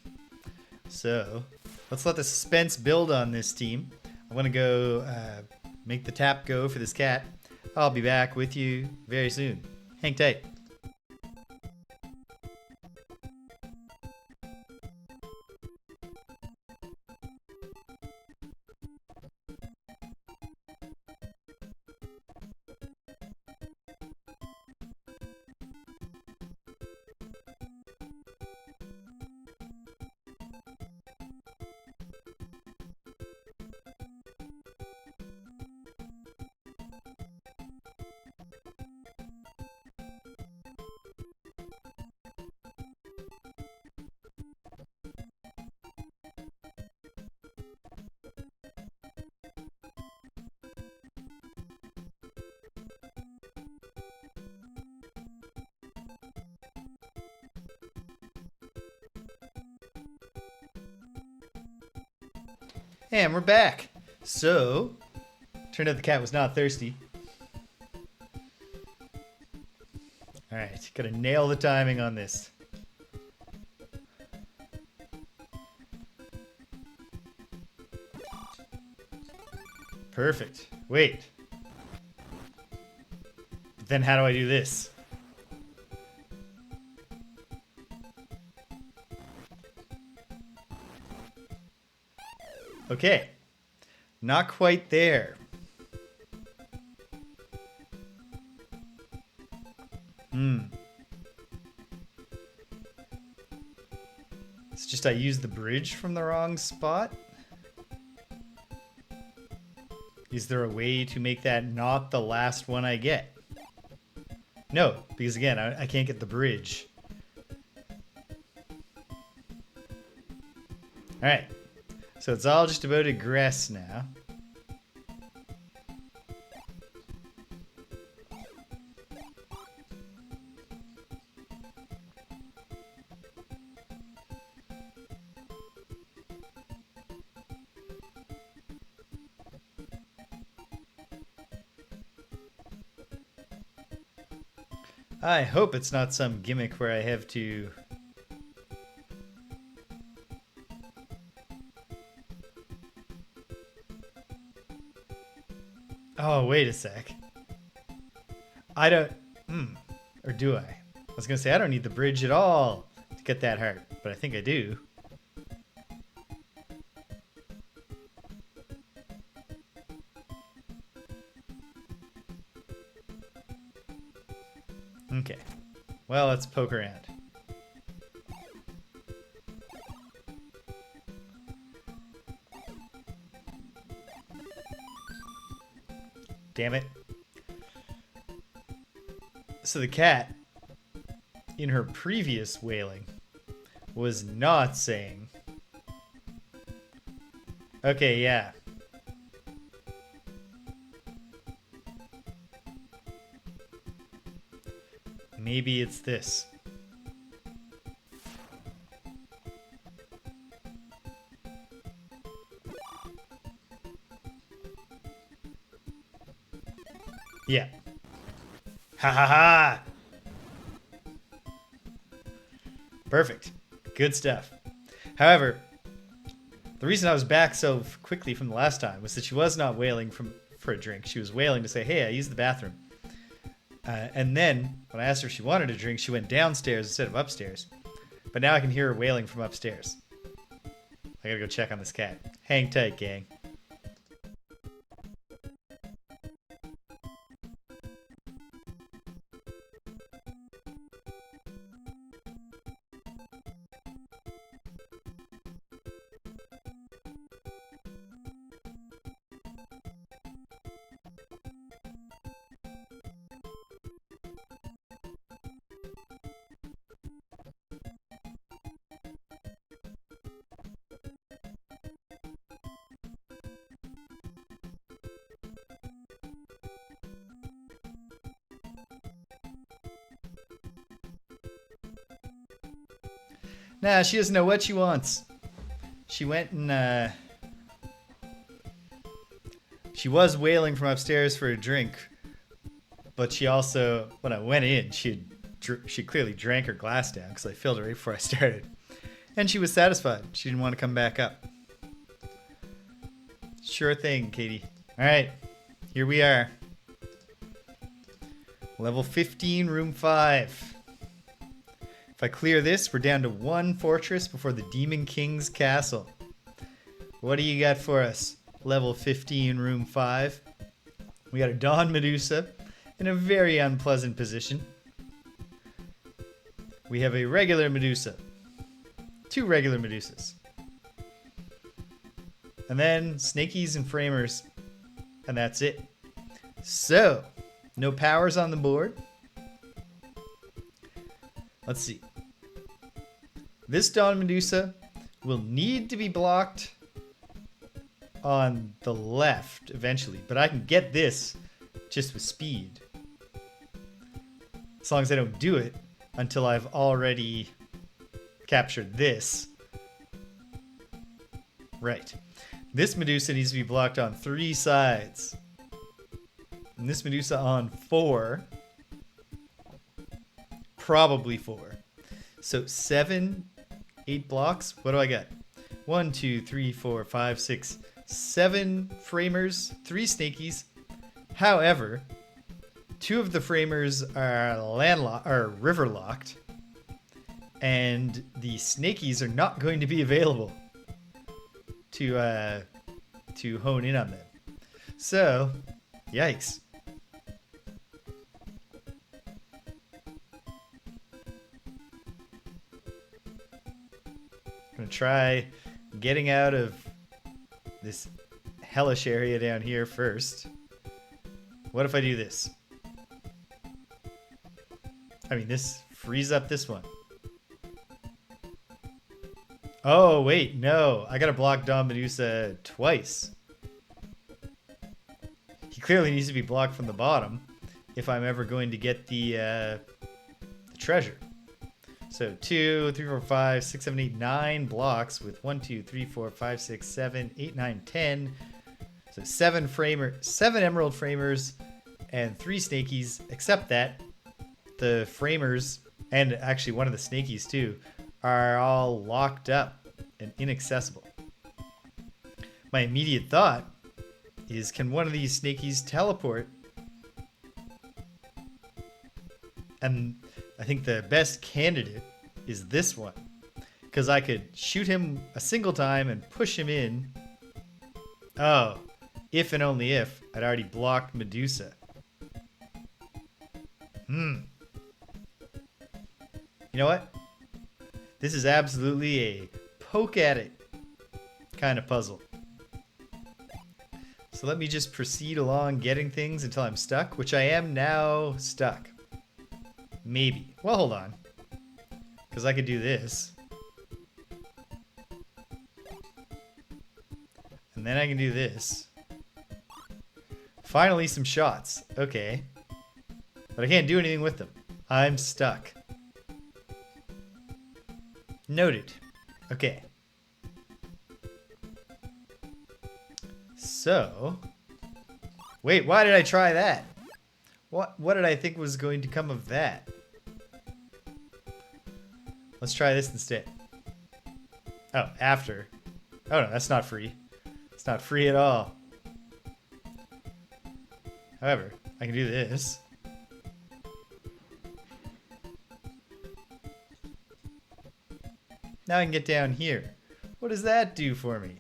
So, let's let the suspense build on this team. I'm going to go make the tap go for this cat. I'll be back with you very soon. Hang tight. And we're back. So, turned out the cat was not thirsty. Alright, gotta nail the timing on this. Perfect. Wait. But then how do I do this? Okay. Not quite there. It's just I used the bridge from the wrong spot. Is there a way to make that not the last one I get? No, because again, I can't get the bridge. Alright. So it's all just about egress now. I hope it's not some gimmick where I have to... Oh, wait a sec. I don't... Or do I? I was going to say, I don't need the bridge at all to get that heart, but I think I do. Okay. Well, let's poke around. Damn it. So the cat, in her previous wailing, was not saying... Okay, yeah. Maybe it's this. Yeah. Ha ha ha! Perfect. Good stuff. However, the reason I was back so quickly from the last time was that she was not wailing from for a drink. She was wailing to say, hey, I used the bathroom. And then when I asked her if she wanted a drink, she went downstairs instead of upstairs. But now I can hear her wailing from upstairs. I gotta go check on this cat. Hang tight, gang. Nah, she doesn't know what she wants. She went and, she was wailing from upstairs for a drink. But she also, when I went in, she clearly drank her glass down because I filled it right before I started. And she was satisfied. She didn't want to come back up. Sure thing, Katie. Alright, here we are. Level 15, room 5. If I clear this, we're down to 1 fortress before the Demon King's castle. What do you got for us? Level 15, room 5. We got a Dawn Medusa in a very unpleasant position. We have a regular Medusa. 2 regular Medusas. And then Snakeys and Framers. And that's it. So, no powers on the board. Let's see. This Dawn Medusa will need to be blocked on the left eventually, but I can get this just with speed. As long as I don't do it until I've already captured this. Right. This Medusa needs to be blocked on 3 sides. And this Medusa on 4. Probably 4. So 7, 8 blocks. What do I got? 1, 2, 3, 4, 5, 6, 7 framers, 3 snakies. However, 2 of the framers are river locked, and the snakies are not going to be available to hone in on them. So, yikes. I'm gonna try getting out of this hellish area down here first. What if I do this? I mean, this frees up this one. Oh, wait, no. I gotta block Dawn Medusa twice. He clearly needs to be blocked from the bottom if I'm ever going to get the treasure. So 2, 3, 4, 5, 6, 7, 8, 9 blocks with 1, 2, 3, 4, 5, 6, 7, 8, 9, 10. So 7 emerald framers and 3 snakies, except that the framers, and actually one of the snakies too, are all locked up and inaccessible. My immediate thought is, can one of these snakies teleport? And I think the best candidate is this one, because I could shoot him a single time and push him in. Oh, if and only if I'd already blocked Medusa. You know what? This is absolutely a poke at it kind of puzzle. So let me just proceed along getting things until I'm stuck, which I am now stuck. Maybe. Well, hold on. Because I could do this. And then I can do this. Finally, some shots. Okay. But I can't do anything with them. I'm stuck. Noted. Okay. So. Wait, why did I try that? What did I think was going to come of that? Let's try this instead. Oh, after. Oh no, that's not free. It's not free at all. However, I can do this. Now I can get down here. What does that do for me?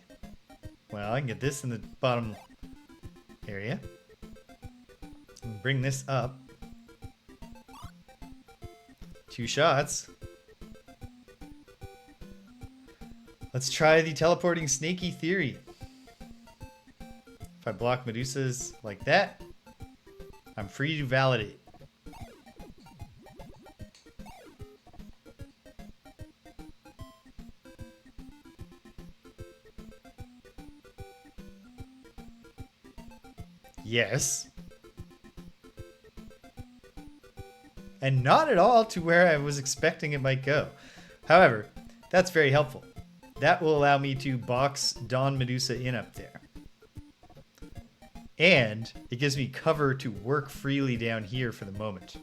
Well, I can get this in the bottom area. And bring this up. 2 shots. Let's try the teleporting Snakey theory. If I block Medusas like that, I'm free to validate. Yes. And not at all to where I was expecting it might go. However, that's very helpful. That will allow me to box Dawn Medusa in up there. And it gives me cover to work freely down here for the moment.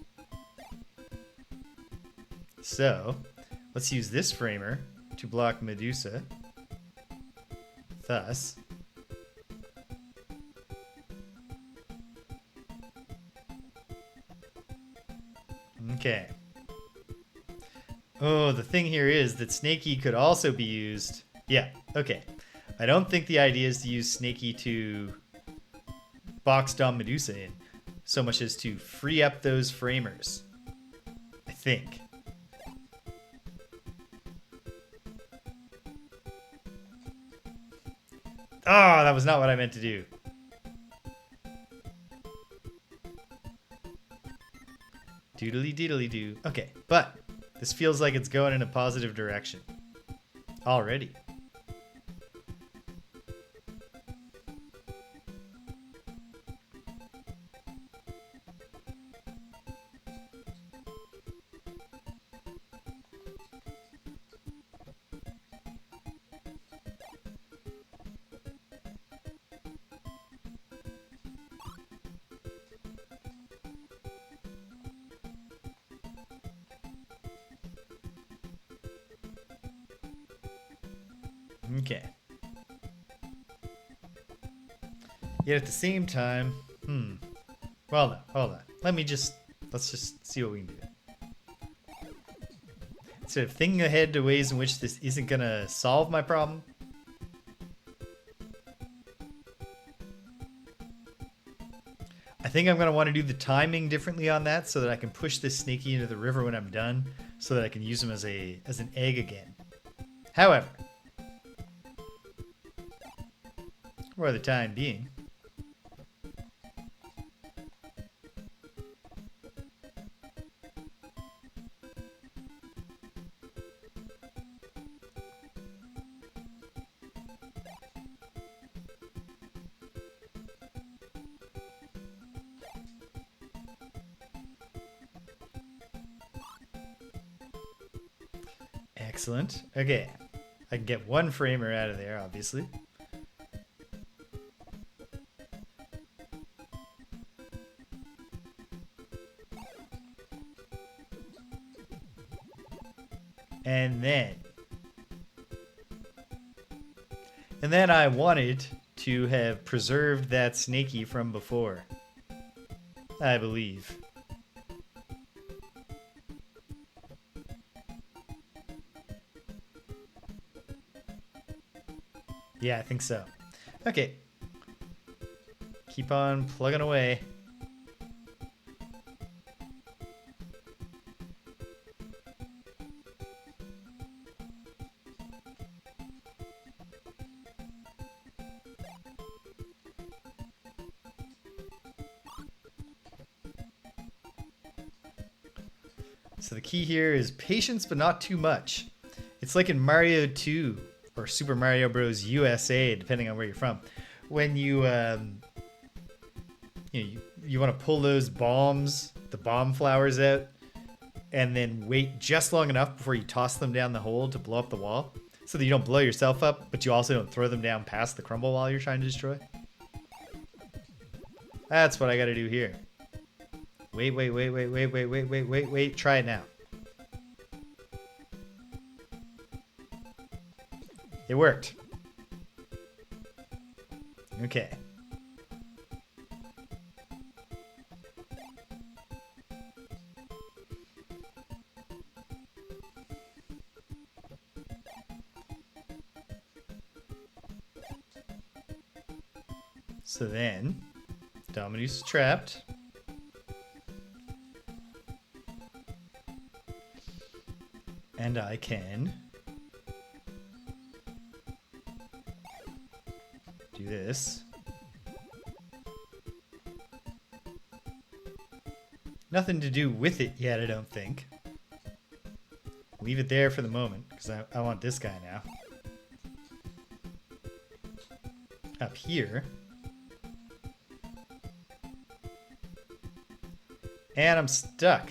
So, let's use this framer to block Medusa. Thus. Okay. Oh, the thing here is that Snakey could also be used. Yeah, okay. I don't think the idea is to use Snakey to box Dawn Medusa in, so much as to free up those framers. I think. Oh, that was not what I meant to do. Doodly doodly doo. Okay, but this feels like it's going in a positive direction. Already. Okay. Yet at the same time, well, no, hold on. Let's just see what we can do. Instead of thinking ahead to ways in which this isn't gonna solve my problem, I think I'm gonna want to do the timing differently on that so that I can push this Snakey into the river when I'm done, so that I can use him as an egg again. However, for the time being, excellent. Okay, I can get one framer out of there, obviously. And then I wanted to have preserved that Snakey from before, I believe. Yeah, I think so. Okay. Keep on plugging away. So the key here is patience, but not too much. It's like in Mario 2 or Super Mario Bros. USA, depending on where you're from. When you want to pull those bombs, the bomb flowers out, and then wait just long enough before you toss them down the hole to blow up the wall, so that you don't blow yourself up, but you also don't throw them down past the crumble wall you're trying to destroy. That's what I got to do here. Wait. Try it now. It worked. Okay. So then, Dominus is trapped. And I can do this. Nothing to do with it yet, I don't think. Leave it there for the moment, because I want this guy now. Up here. And I'm stuck.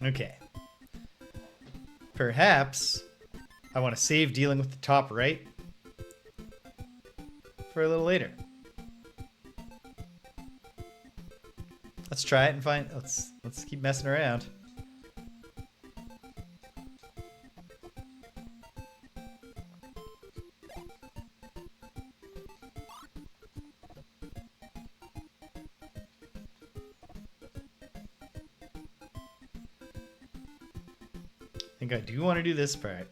Okay. Perhaps I want to save dealing with the top right for a little later. Let's try it and find. Let's keep messing around. I think I do want to do this part.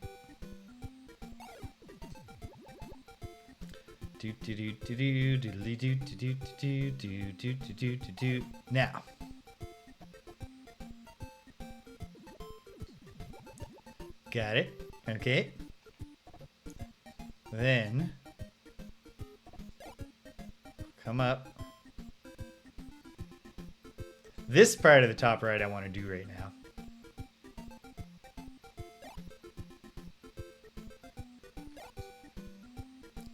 Now. Got it. Okay. Then come up. This part of the top right I want to do right now.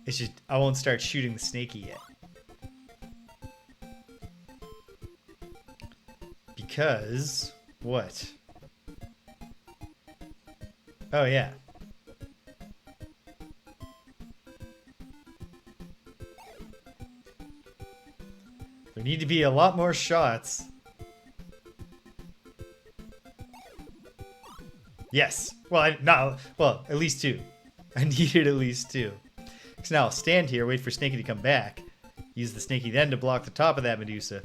It's just, I won't start shooting the Snakey yet. Because, what? Oh, yeah. There need to be a lot more shots. Yes. Well, well, at least two. I needed at least two. So now I'll stand here, wait for Snakey to come back. Use the Snakey then to block the top of that Medusa.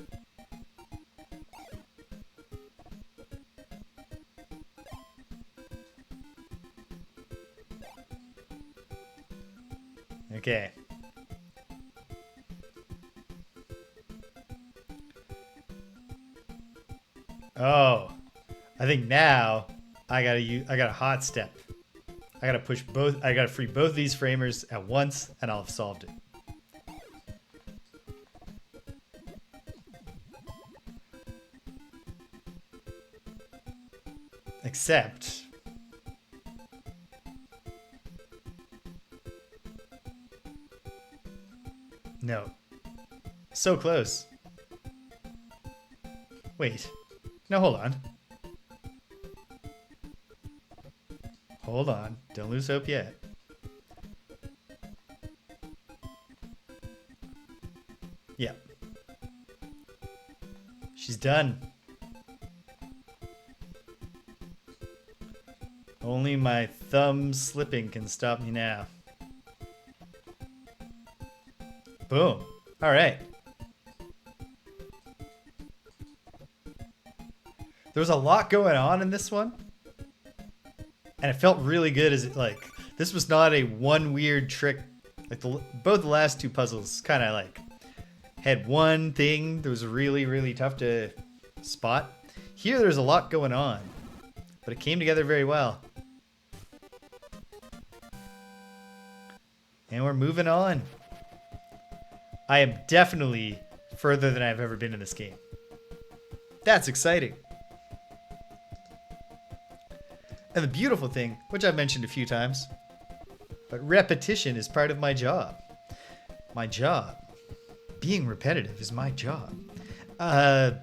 Okay. Oh. I think now I gotta hot step. I gotta push both. I gotta free both these framers at once, and I'll have solved it. Except, no, so close. Wait, no, hold on. Hold on. Don't lose hope yet. Yeah. She's done. Only my thumb slipping can stop me now. Boom. All right. There was a lot going on in this one. And it felt really good as it, like, this was not a one weird trick. Like, both the last two puzzles kind of, like, had one thing that was really, really tough to spot. Here, there's a lot going on. But it came together very well. And we're moving on. I am definitely further than I've ever been in this game. That's exciting. And the beautiful thing, which I've mentioned a few times, but repetition is part of my job. My job. Being repetitive is my job. The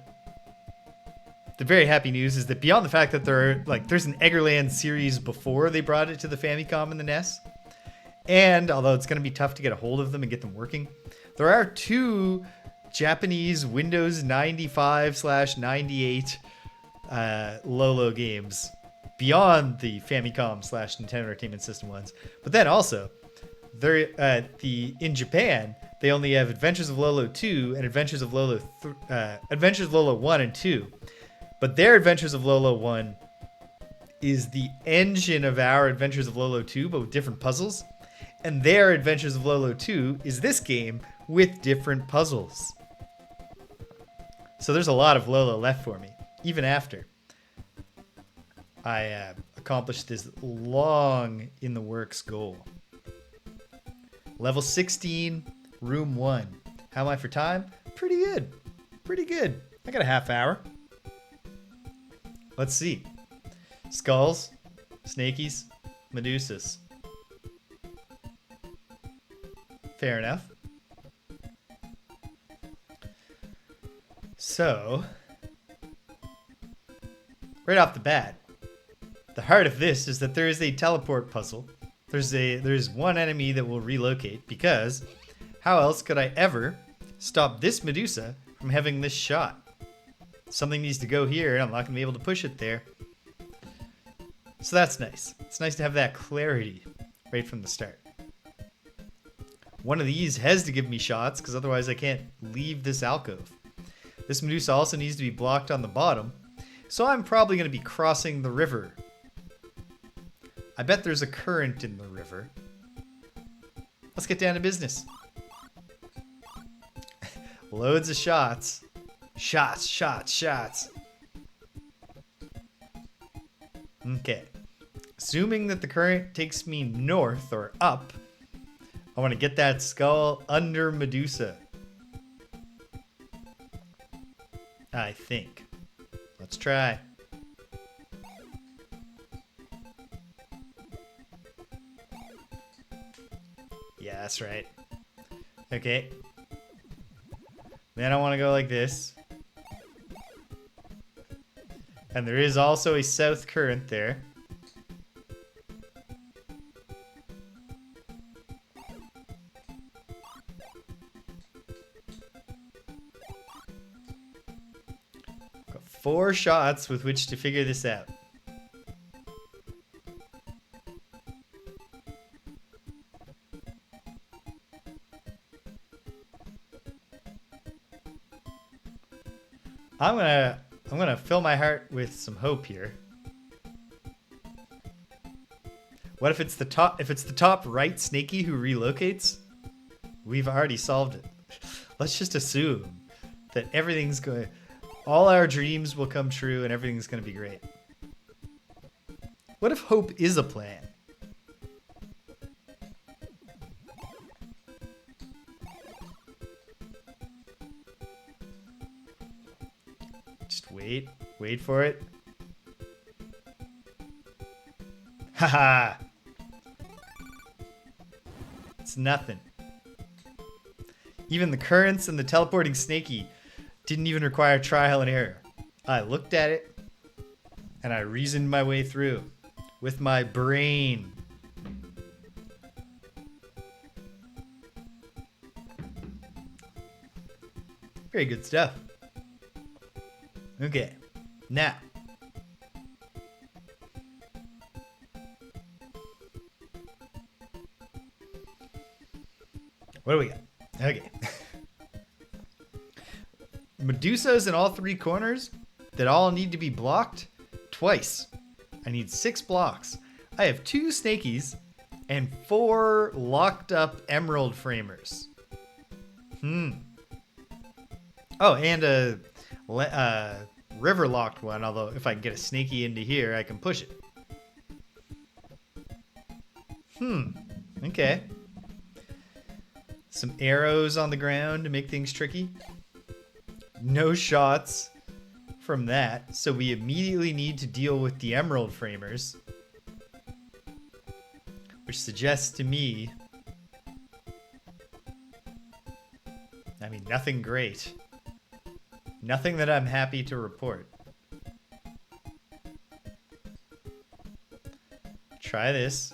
very happy news is that beyond the fact that there's an Eggerland series before they brought it to the Famicom and the NES, and although it's going to be tough to get a hold of them and get them working, there are two Japanese Windows 95/98 Lolo games beyond the Famicom/Nintendo Entertainment System ones. But then also, in Japan, they only have Adventures of Lolo 2 and Adventures of Lolo 1 and 2. But their Adventures of Lolo 1 is the engine of our Adventures of Lolo 2, but with different puzzles. And their Adventures of Lolo 2 is this game with different puzzles. So there's a lot of Lolo left for me, even after I accomplished this long in the works goal. Level 16, room 1. How am I for time? Pretty good. Pretty good. I got a half hour. Let's see. Skulls, Snakeys, Medusas. Fair enough. So, right off the bat, the heart of this is that there is a teleport puzzle. There's one enemy that will relocate, because how else could I ever stop this Medusa from having this shot? Something needs to go here, and I'm not going to be able to push it there. So that's nice. It's nice to have that clarity right from the start. One of these has to give me shots, because otherwise I can't leave this alcove. This Medusa also needs to be blocked on the bottom, so I'm probably going to be crossing the river. I bet there's a current in the river. Let's get down to business. Loads of shots. Shots, shots, shots. Okay. Assuming that the current takes me north or up, I want to get that skull under Medusa. I think. Let's try. Yeah, that's right. Okay. Then I want to go like this. And there is also a south current there. Got 4 shots with which to figure this out. I'm gonna fill my heart with some hope here. What if it's the top right Snakey who relocates? We've already solved it. Let's just assume that everything's going, all our dreams will come true and everything's gonna be great. What if hope is a plan? Just wait for it. Haha! It's nothing. Even the currents and the teleporting Snakey didn't even require trial and error. I looked at it and I reasoned my way through with my brain. Very good stuff. Okay, now. What do we got? Okay. Medusas in all 3 corners that all need to be blocked twice. I need 6 blocks. I have 2 Snakeys and 4 locked up emerald framers. Oh, and a river locked one, although if I can get a Snakey into here, I can push it. Okay. Some arrows on the ground to make things tricky. No shots from that, so we immediately need to deal with the emerald framers, which suggests to me, I mean, nothing great. Nothing that I'm happy to report. Try this.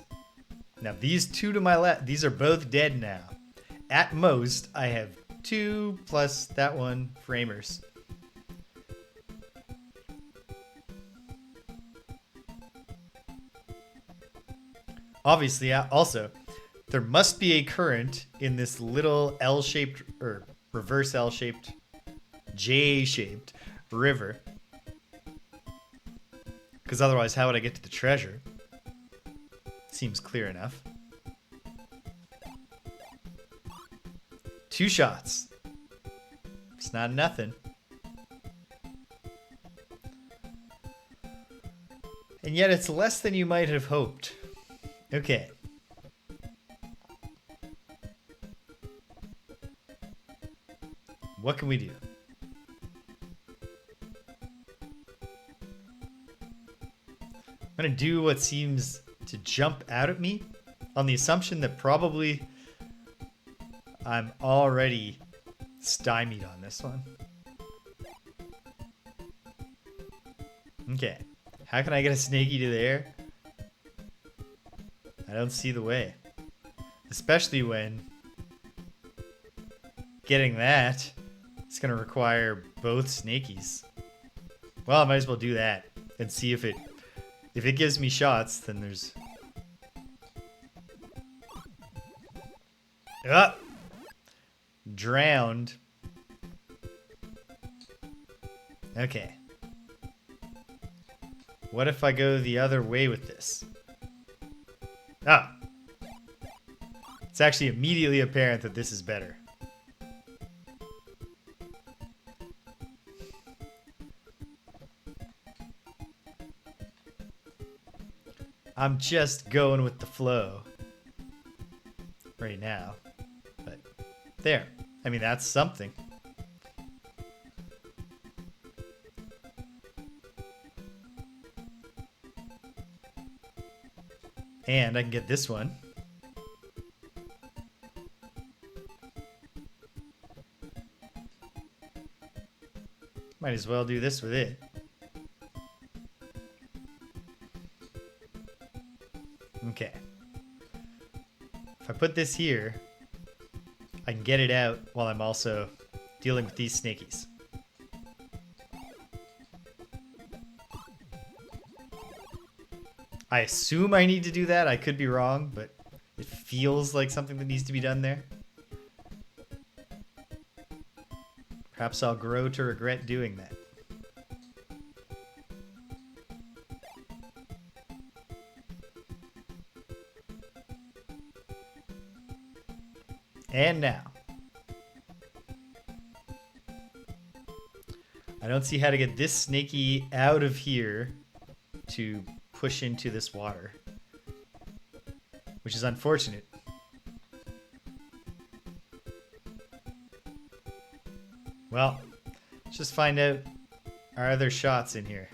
Now these 2 to my left, these are both dead now. At most, I have 2 plus that one framers. Obviously, also, There must be a current in this little L-shaped, or reverse L-shaped, J-shaped river. Because otherwise, how would I get to the treasure? Seems clear enough. 2 shots. It's not nothing. And yet it's less than you might have hoped. Okay. What can we do? I'm going to do what seems to jump out at me on the assumption that probably I'm already stymied on this one. Okay. How can I get a Snakey to there? I don't see the way. Especially when getting that is going to require both Snakeys. Well, I might as well do that and see if it gives me shots, then there's... Ah! Drowned. Okay. What if I go the other way with this? Ah! It's actually immediately apparent that this is better. I'm just going with the flow right now. But there. I mean, that's something. And I can get this one. Might as well do this with it. Okay. If I put this here, I can get it out while I'm also dealing with these Snakeys. I assume I need to do that. I could be wrong, but it feels like something that needs to be done there. Perhaps I'll grow to regret doing that. And now. I don't see how to get this Snakey out of here to push into this water, which is unfortunate. Well, let's just find out, are there shots in here?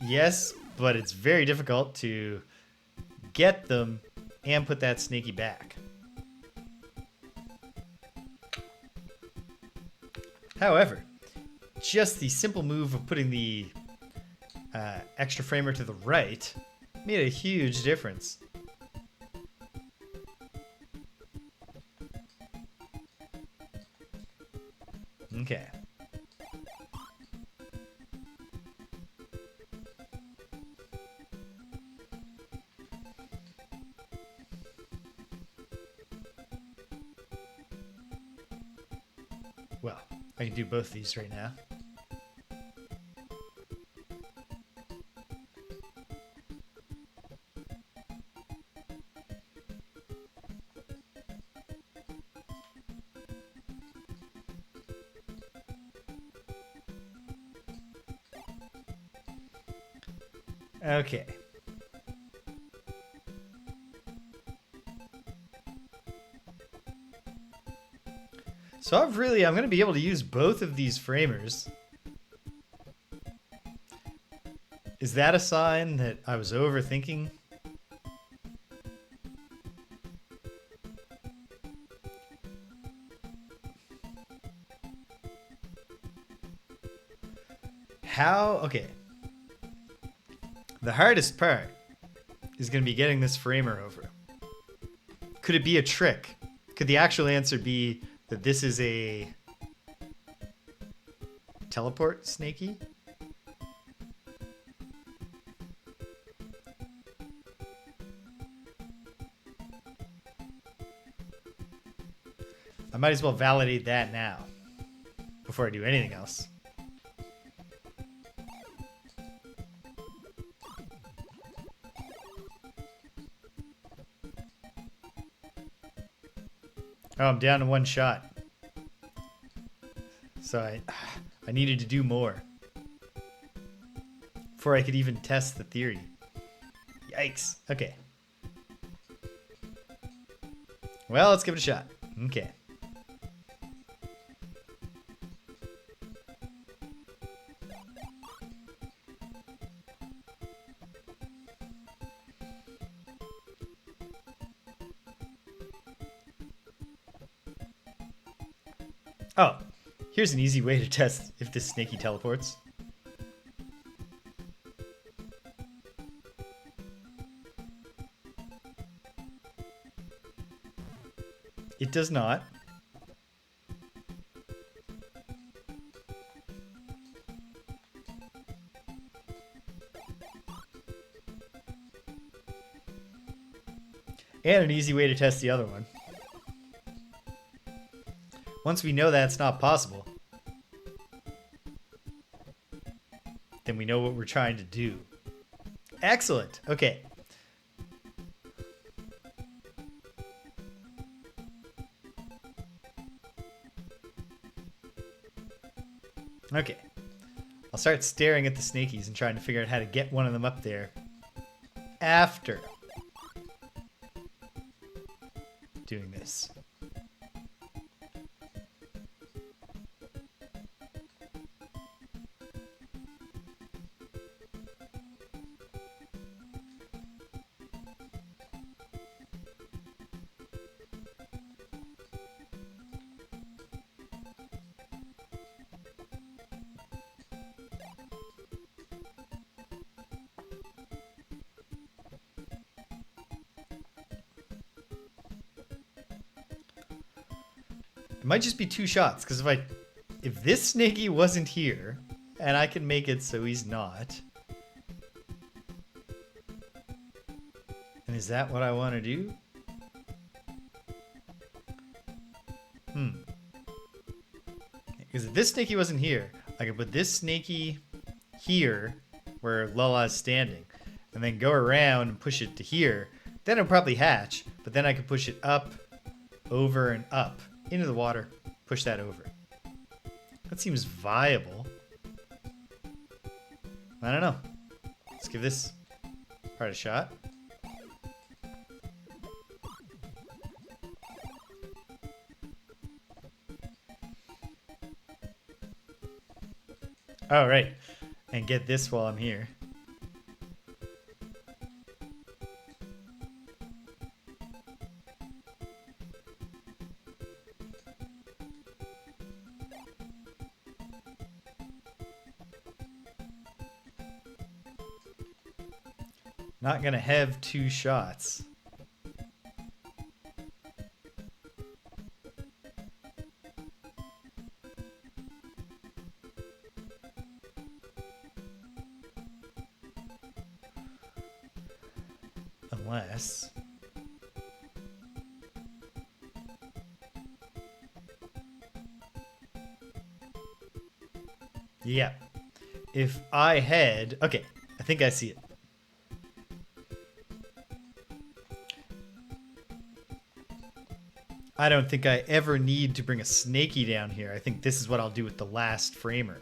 Yes, but it's very difficult to get them and put that Snakey back. However, just the simple move of putting the extra framer to the right made a huge difference. Okay. Well, I can do both these right now. Okay. So I'm going to be able to use both of these framers. Is that a sign that I was overthinking? How? Okay. The hardest part is going to be getting this framer over. Could it be a trick? Could the actual answer be that this is a teleport Snakey? I might as well validate that now before I do anything else. Oh, I'm down to one shot. So I needed to do more before I could even test the theory. Yikes. Okay. Well, let's give it a shot. Okay. Oh, here's an easy way to test if this Snakey teleports. It does not. And an easy way to test the other one. Once we know that's not possible, then we know what we're trying to do. Excellent. Okay. Okay. I'll start staring at the Snakeys and trying to figure out how to get one of them up there after doing this. It might just be two shots, because if this Snakey wasn't here, and I can make it so he's not, and is that what I want to do? Because if this Snakey wasn't here, I could put this Snakey here, where Lolo is standing, and then go around and push it to here. Then it'll probably hatch, but then I could push it up, over, and up. Into the water, push that over. That seems viable. I don't know. Let's give this part a shot. Oh, right. And get this while I'm here. Not gonna have two shots. Unless... yeah. If I had... okay, I think I see it. I don't think I ever need to bring a Snakey down here. I think this is what I'll do with the last framer.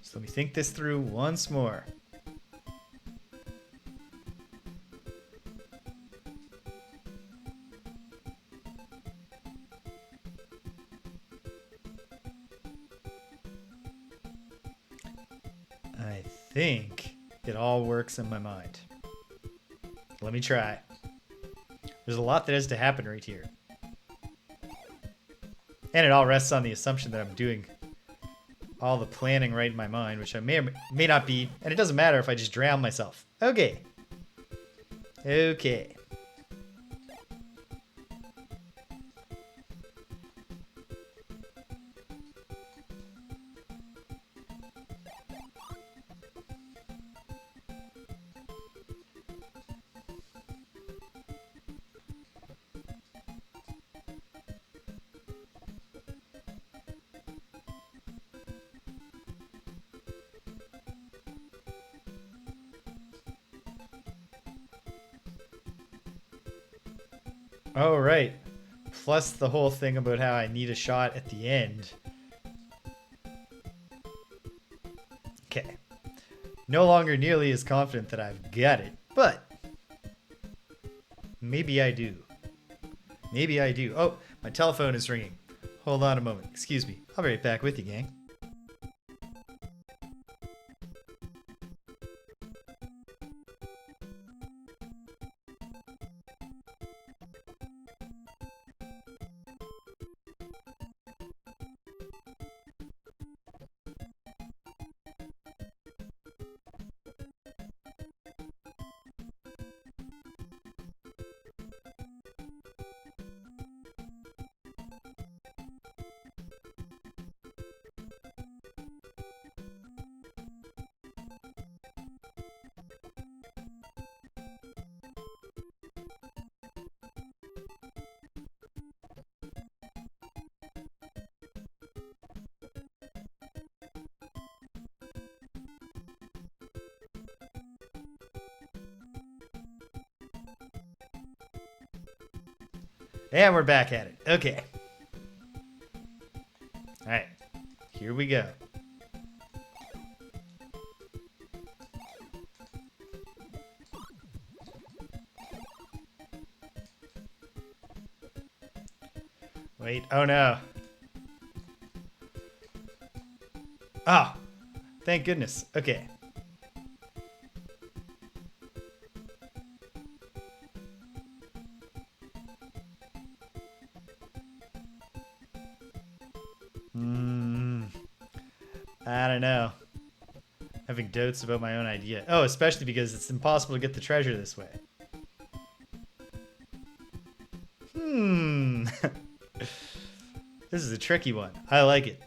So let me think this through once more. I think it all works in my mind. Let me try. There's a lot that has to happen right here. And it all rests on the assumption that I'm doing all the planning right in my mind, which I may or may not be. And it doesn't matter if I just drown myself. Okay. Okay. Oh, right. Plus the whole thing about how I need a shot at the end. Okay. No longer nearly as confident that I've got it, but maybe I do. Maybe I do. Oh, my telephone is ringing. Hold on a moment. Excuse me. I'll be right back with you, gang. And we're back at it. Okay. All right. Here we go. Wait. Oh, no. Oh. Thank goodness. Okay. I don't know. Having doubts about my own idea. Oh, especially because it's impossible to get the treasure this way. This is a tricky one. I like it.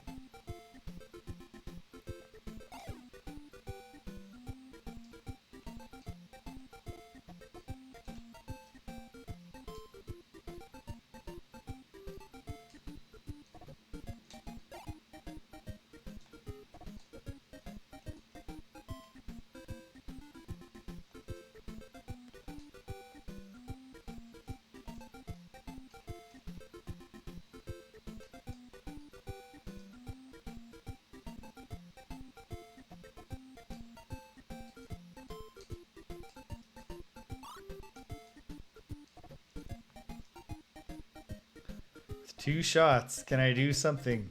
With 2 shots, can I do something?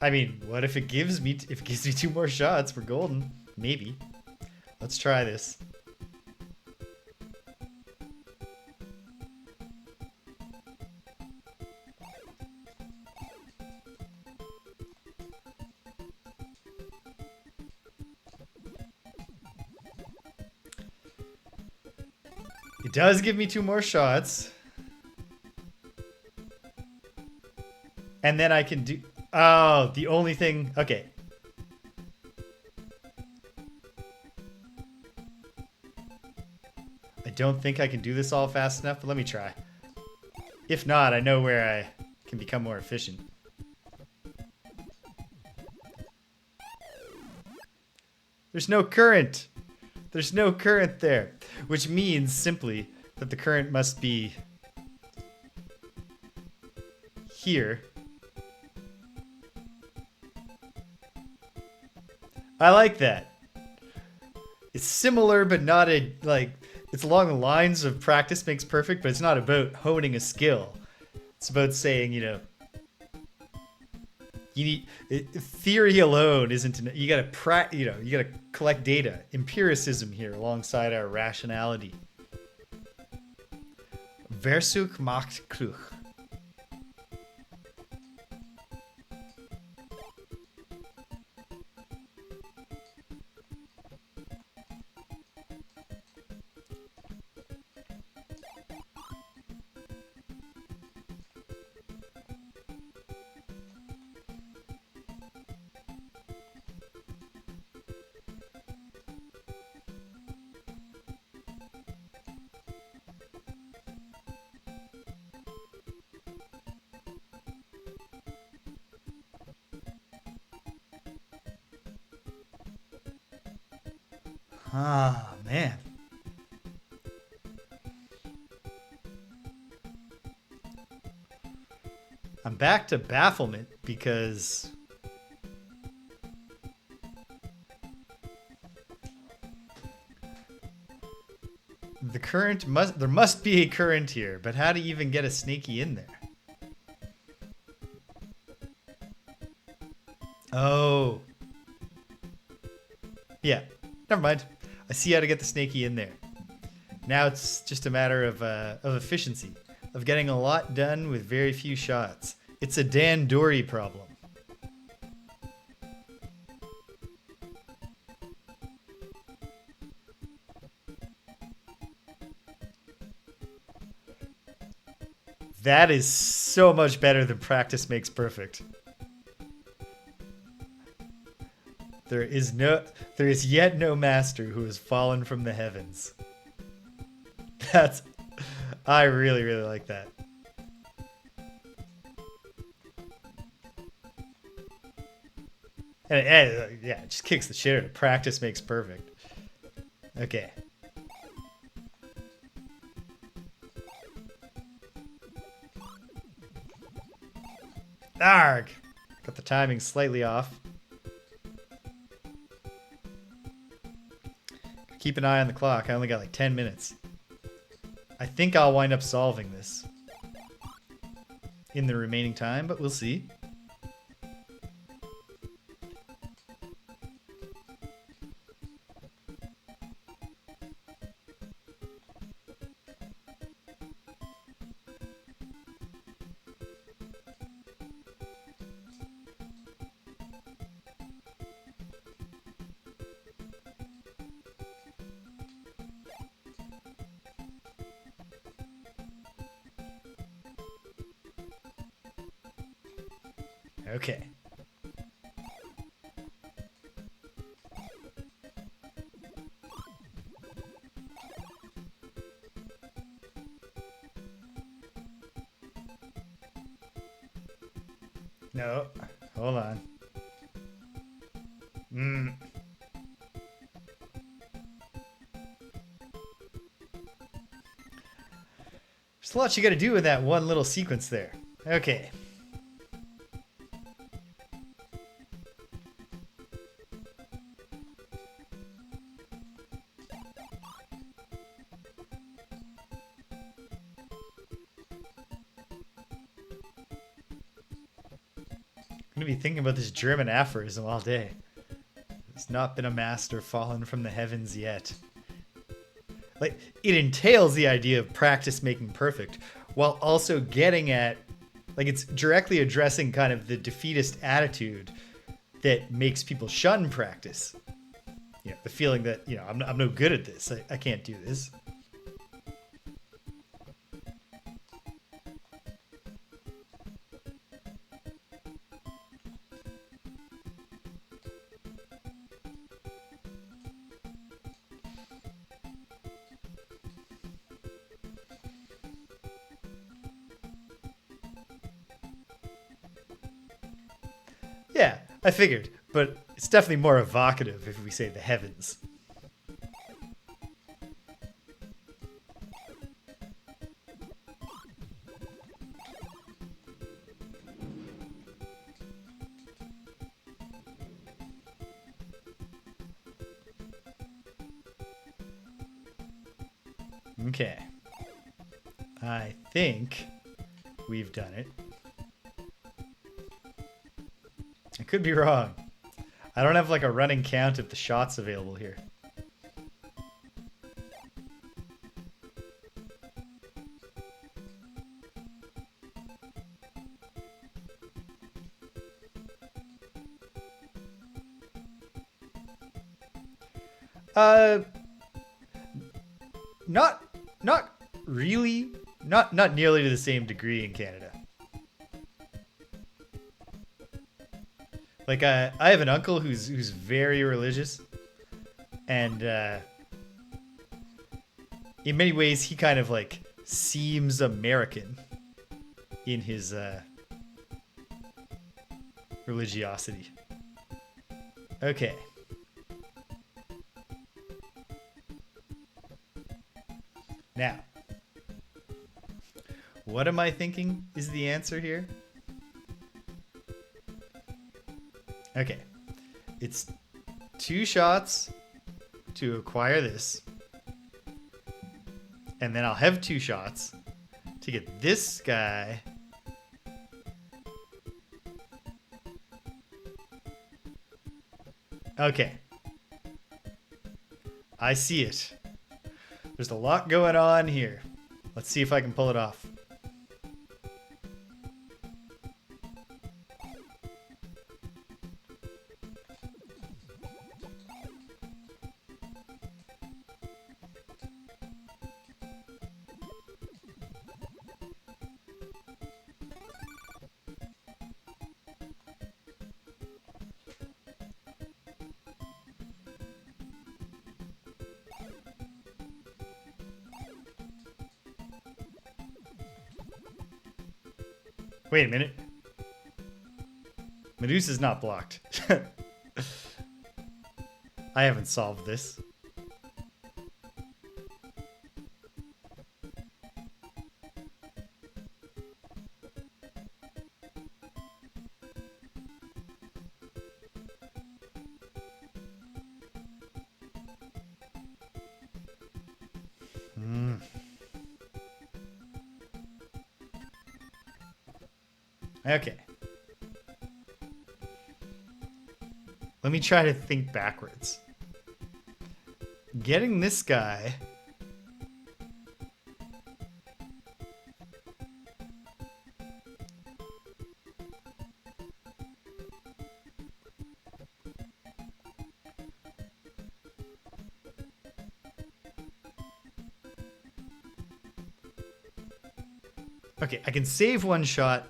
I mean, what if it gives me 2 more shots? We're golden. Maybe. Let's try this. It does give me 2 more shots. And then I can do... Oh, the only thing... Okay. I don't think I can do this all fast enough, but let me try. If not, I know where I can become more efficient. There's no current. There's no current there. Which means simply that the current must be here. I like that. It's similar, but not a, like, it's along the lines of practice makes perfect, but it's not about honing a skill. It's about saying, you know, You need theory alone isn't enough. You gotta collect data, empiricism here alongside our rationality. Versuch macht klug. Ah, man. I'm back to bafflement because there must be a current here, but how do you even get a Snakey in there? Oh. Yeah, never mind. I see how to get the Snakey in there. Now it's just a matter of efficiency, of getting a lot done with very few shots. It's a Dan Dory problem. That is so much better than practice makes perfect. There is yet no master who has fallen from the heavens. I really, really like that. And yeah, it just kicks the shit out of practice makes perfect. Okay. Arg! Got the timing slightly off. Keep an eye on the clock. I only got like 10 minutes. I think I'll wind up solving this in the remaining time, but we'll see. Okay. No, hold on. There's a lot you got to do in that one little sequence there. Okay. I'm going to be thinking about this German aphorism all day. There's not been a master fallen from the heavens yet. Like, it entails the idea of practice making perfect, while also getting at, like, it's directly addressing kind of the defeatist attitude that makes people shun practice. You know, the feeling that, you know, I'm no good at this. I can't do this. Yeah, I figured, but it's definitely more evocative if we say the heavens. Okay. I think we've done it. I could be wrong. I don't have like a running count of the shots available here. Uh, not really, not nearly to the same degree in Canada. Like I have an uncle who's very religious, and in many ways he kind of like seems American in his religiosity. Okay. Now, what am I thinking is the answer here? Okay. It's 2 shots to acquire this. And then I'll have 2 shots to get this guy. Okay. I see it. There's a lot going on here. Let's see if I can pull it off. Wait a minute. Medusa's not blocked. I haven't solved this. Okay. Let me try to think backwards. Getting this guy. Okay, I can save 1 shot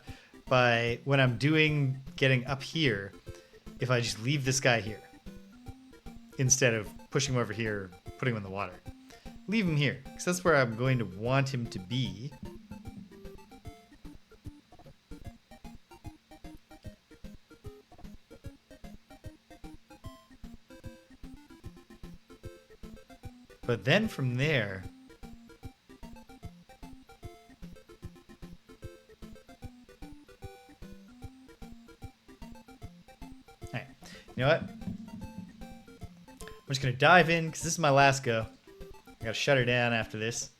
by when I'm getting up here, if I just leave this guy here instead of pushing him over here, putting him in the water. Leave him here, because that's where I'm going to want him to be. But then from there, you know what? I'm just going to dive in because this is my last go. I got to shut her down after this.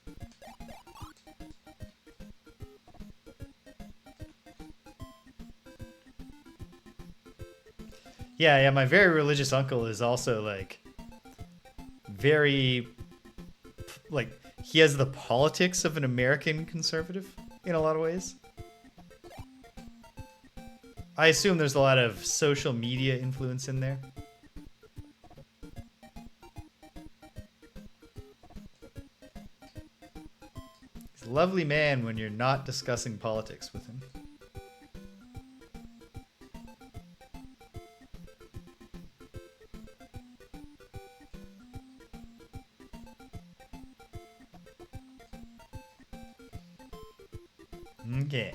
Yeah, my very religious uncle is also like very, like, he has the politics of an American conservative in a lot of ways. I assume there's a lot of social media influence in there. He's a lovely man when you're not discussing politics with him. Okay.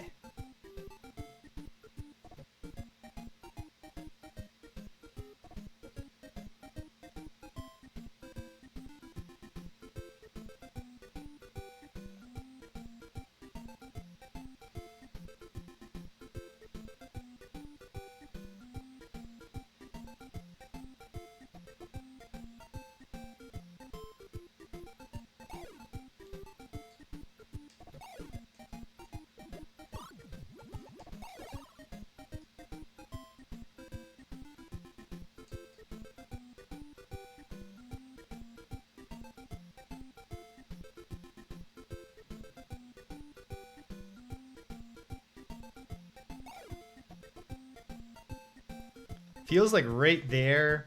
feels like right there,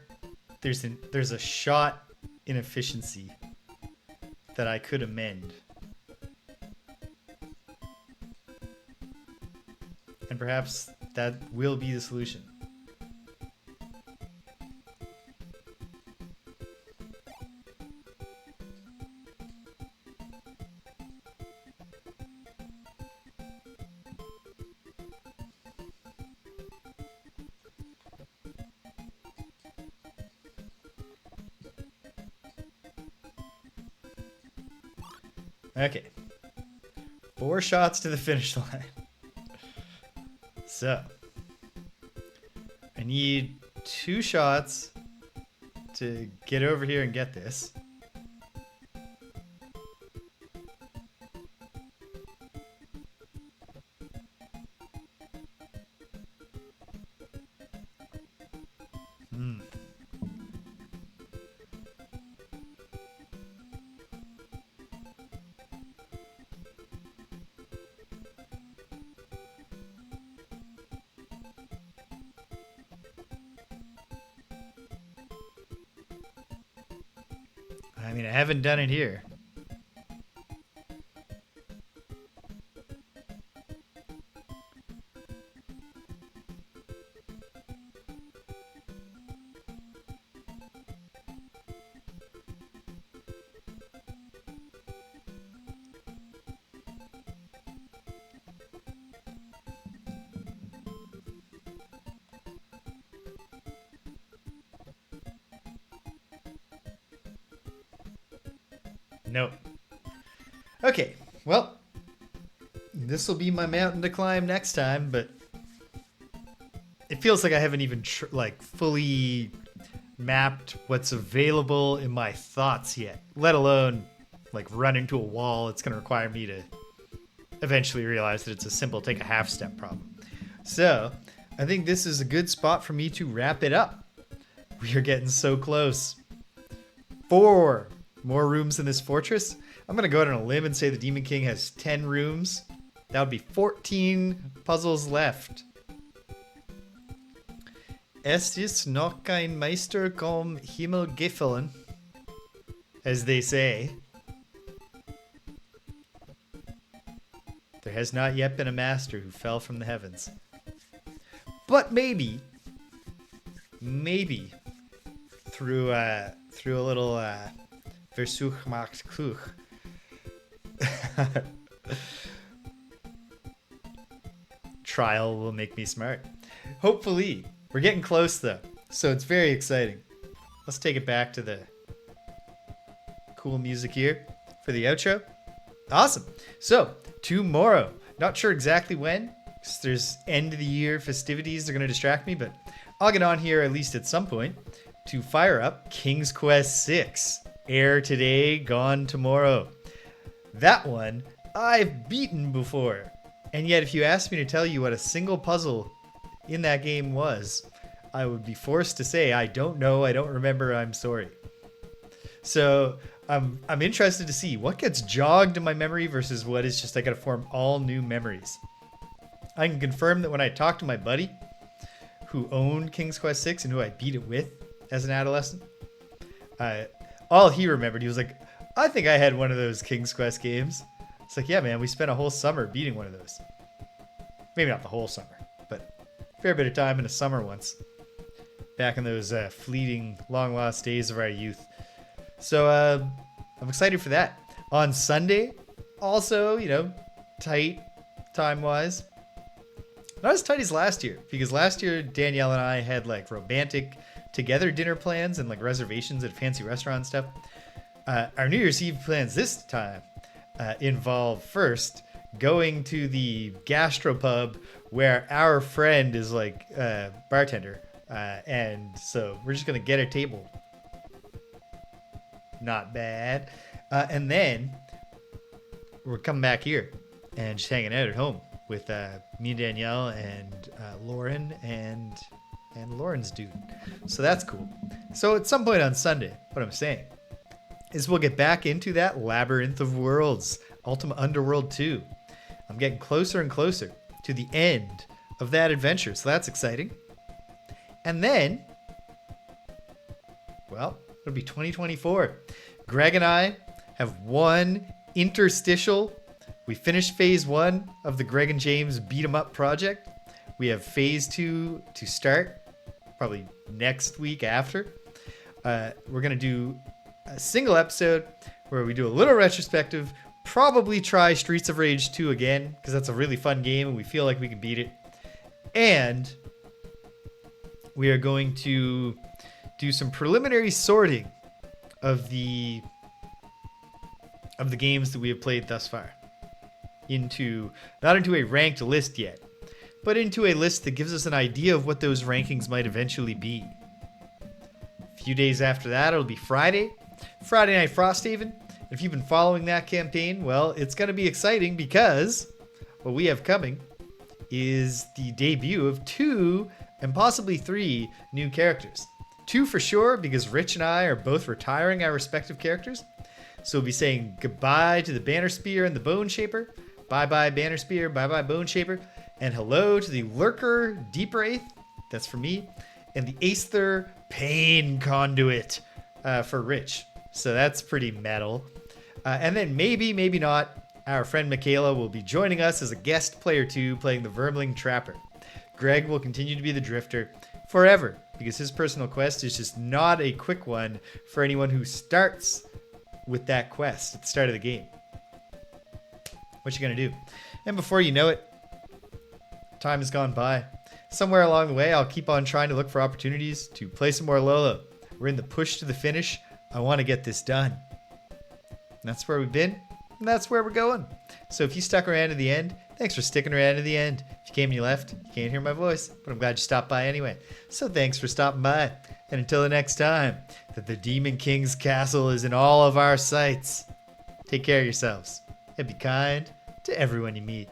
there's a shot inefficiency that I could amend. And perhaps that will be the solution. Okay. 4 shots to the finish line. So, I need 2 shots to get over here and get this. I mean, I haven't done it here. Nope. Okay, well, this will be my mountain to climb next time, but it feels like I haven't even fully mapped what's available in my thoughts yet, let alone like run into a wall. It's going to require me to eventually realize that it's a simple take a half step problem. So I think this is a good spot for me to wrap it up. We are getting so close. 4 more rooms in this fortress. I'm going to go out on a limb and say the Demon King has 10 rooms. That would be 14 puzzles left. Es ist noch kein Meister vom Himmel gefallen, as they say. There has not yet been a master who fell from the heavens. But maybe through a little Versuch macht klug. Trial will make me smart. Hopefully. We're getting close though, so it's very exciting. Let's take it back to the cool music here for the outro. Awesome. So, tomorrow, not sure exactly when, because there's end of the year festivities, they're going to distract me, but I'll get on here at least at some point to fire up King's Quest VI. Air today, gone tomorrow. That one I've beaten before. And yet if you asked me to tell you what a single puzzle in that game was, I would be forced to say, I don't know, I don't remember, I'm sorry. So I'm interested to see what gets jogged in my memory versus what is just I gotta form all new memories. I can confirm that when I talked to my buddy who owned King's Quest VI and who I beat it with as an adolescent, all he remembered, he was like, I think I had one of those King's Quest games. It's like, yeah, man, we spent a whole summer beating one of those. Maybe not the whole summer, but a fair bit of time in a summer once. Back in those fleeting, long-lost days of our youth. So I'm excited for that. On Sunday, also, tight time-wise. Not as tight as last year, because last year Danielle and I had like romantic together dinner plans and like reservations at fancy restaurant and stuff. Our New Year's Eve plans this time involve first going to the gastropub where our friend is like bartender. And so we're just going to get a table. Not bad. And then we're coming back here and just hanging out at home with me and Danielle and Lauren and Lauren's dude. So that's cool. So at some point on Sunday, what I'm saying is we'll get back into that Labyrinth of Worlds, Ultima Underworld 2. I'm getting closer and closer to the end of that adventure, so that's exciting. And then, well, it'll be 2024. Greg and I have one interstitial. We finished phase 1 of the Greg and James Beat 'em Up project. We have phase 2 to start, probably next week after. We're going to do a single episode where we do a little retrospective, probably try Streets of Rage 2 again, because that's a really fun game and we feel like we can beat it. And we are going to do some preliminary sorting of the games that we have played thus far. Not into a ranked list yet, but into a list that gives us an idea of what those rankings might eventually be. A few days after that, it'll be Friday Night Frosthaven. If you've been following that campaign, well, it's going to be exciting because what we have coming is the debut of 2 and possibly 3 new characters. 2 for sure, because Rich and I are both retiring our respective characters. So we'll be saying goodbye to the Banner Spear and the Bone Shaper. Bye-bye Banner Spear, bye-bye Bone Shaper. And hello to the Lurker Deep Wraith, that's for me, and the Aether Pain Conduit for Rich. So that's pretty metal. And then maybe not, our friend Michaela will be joining us as a guest player too, playing the Vermling Trapper. Greg will continue to be the Drifter forever, because his personal quest is just not a quick one for anyone who starts with that quest at the start of the game. What you gonna do? And before you know it, time has gone by. Somewhere along the way, I'll keep on trying to look for opportunities to play some more Lolo. We're in the push to the finish. I want to get this done. And that's where we've been, and that's where we're going. So if you stuck around to the end, thanks for sticking around to the end. If you came and you left, you can't hear my voice, but I'm glad you stopped by anyway. So thanks for stopping by. And until the next time, that the Demon King's castle is in all of our sights. Take care of yourselves, and be kind to everyone you meet.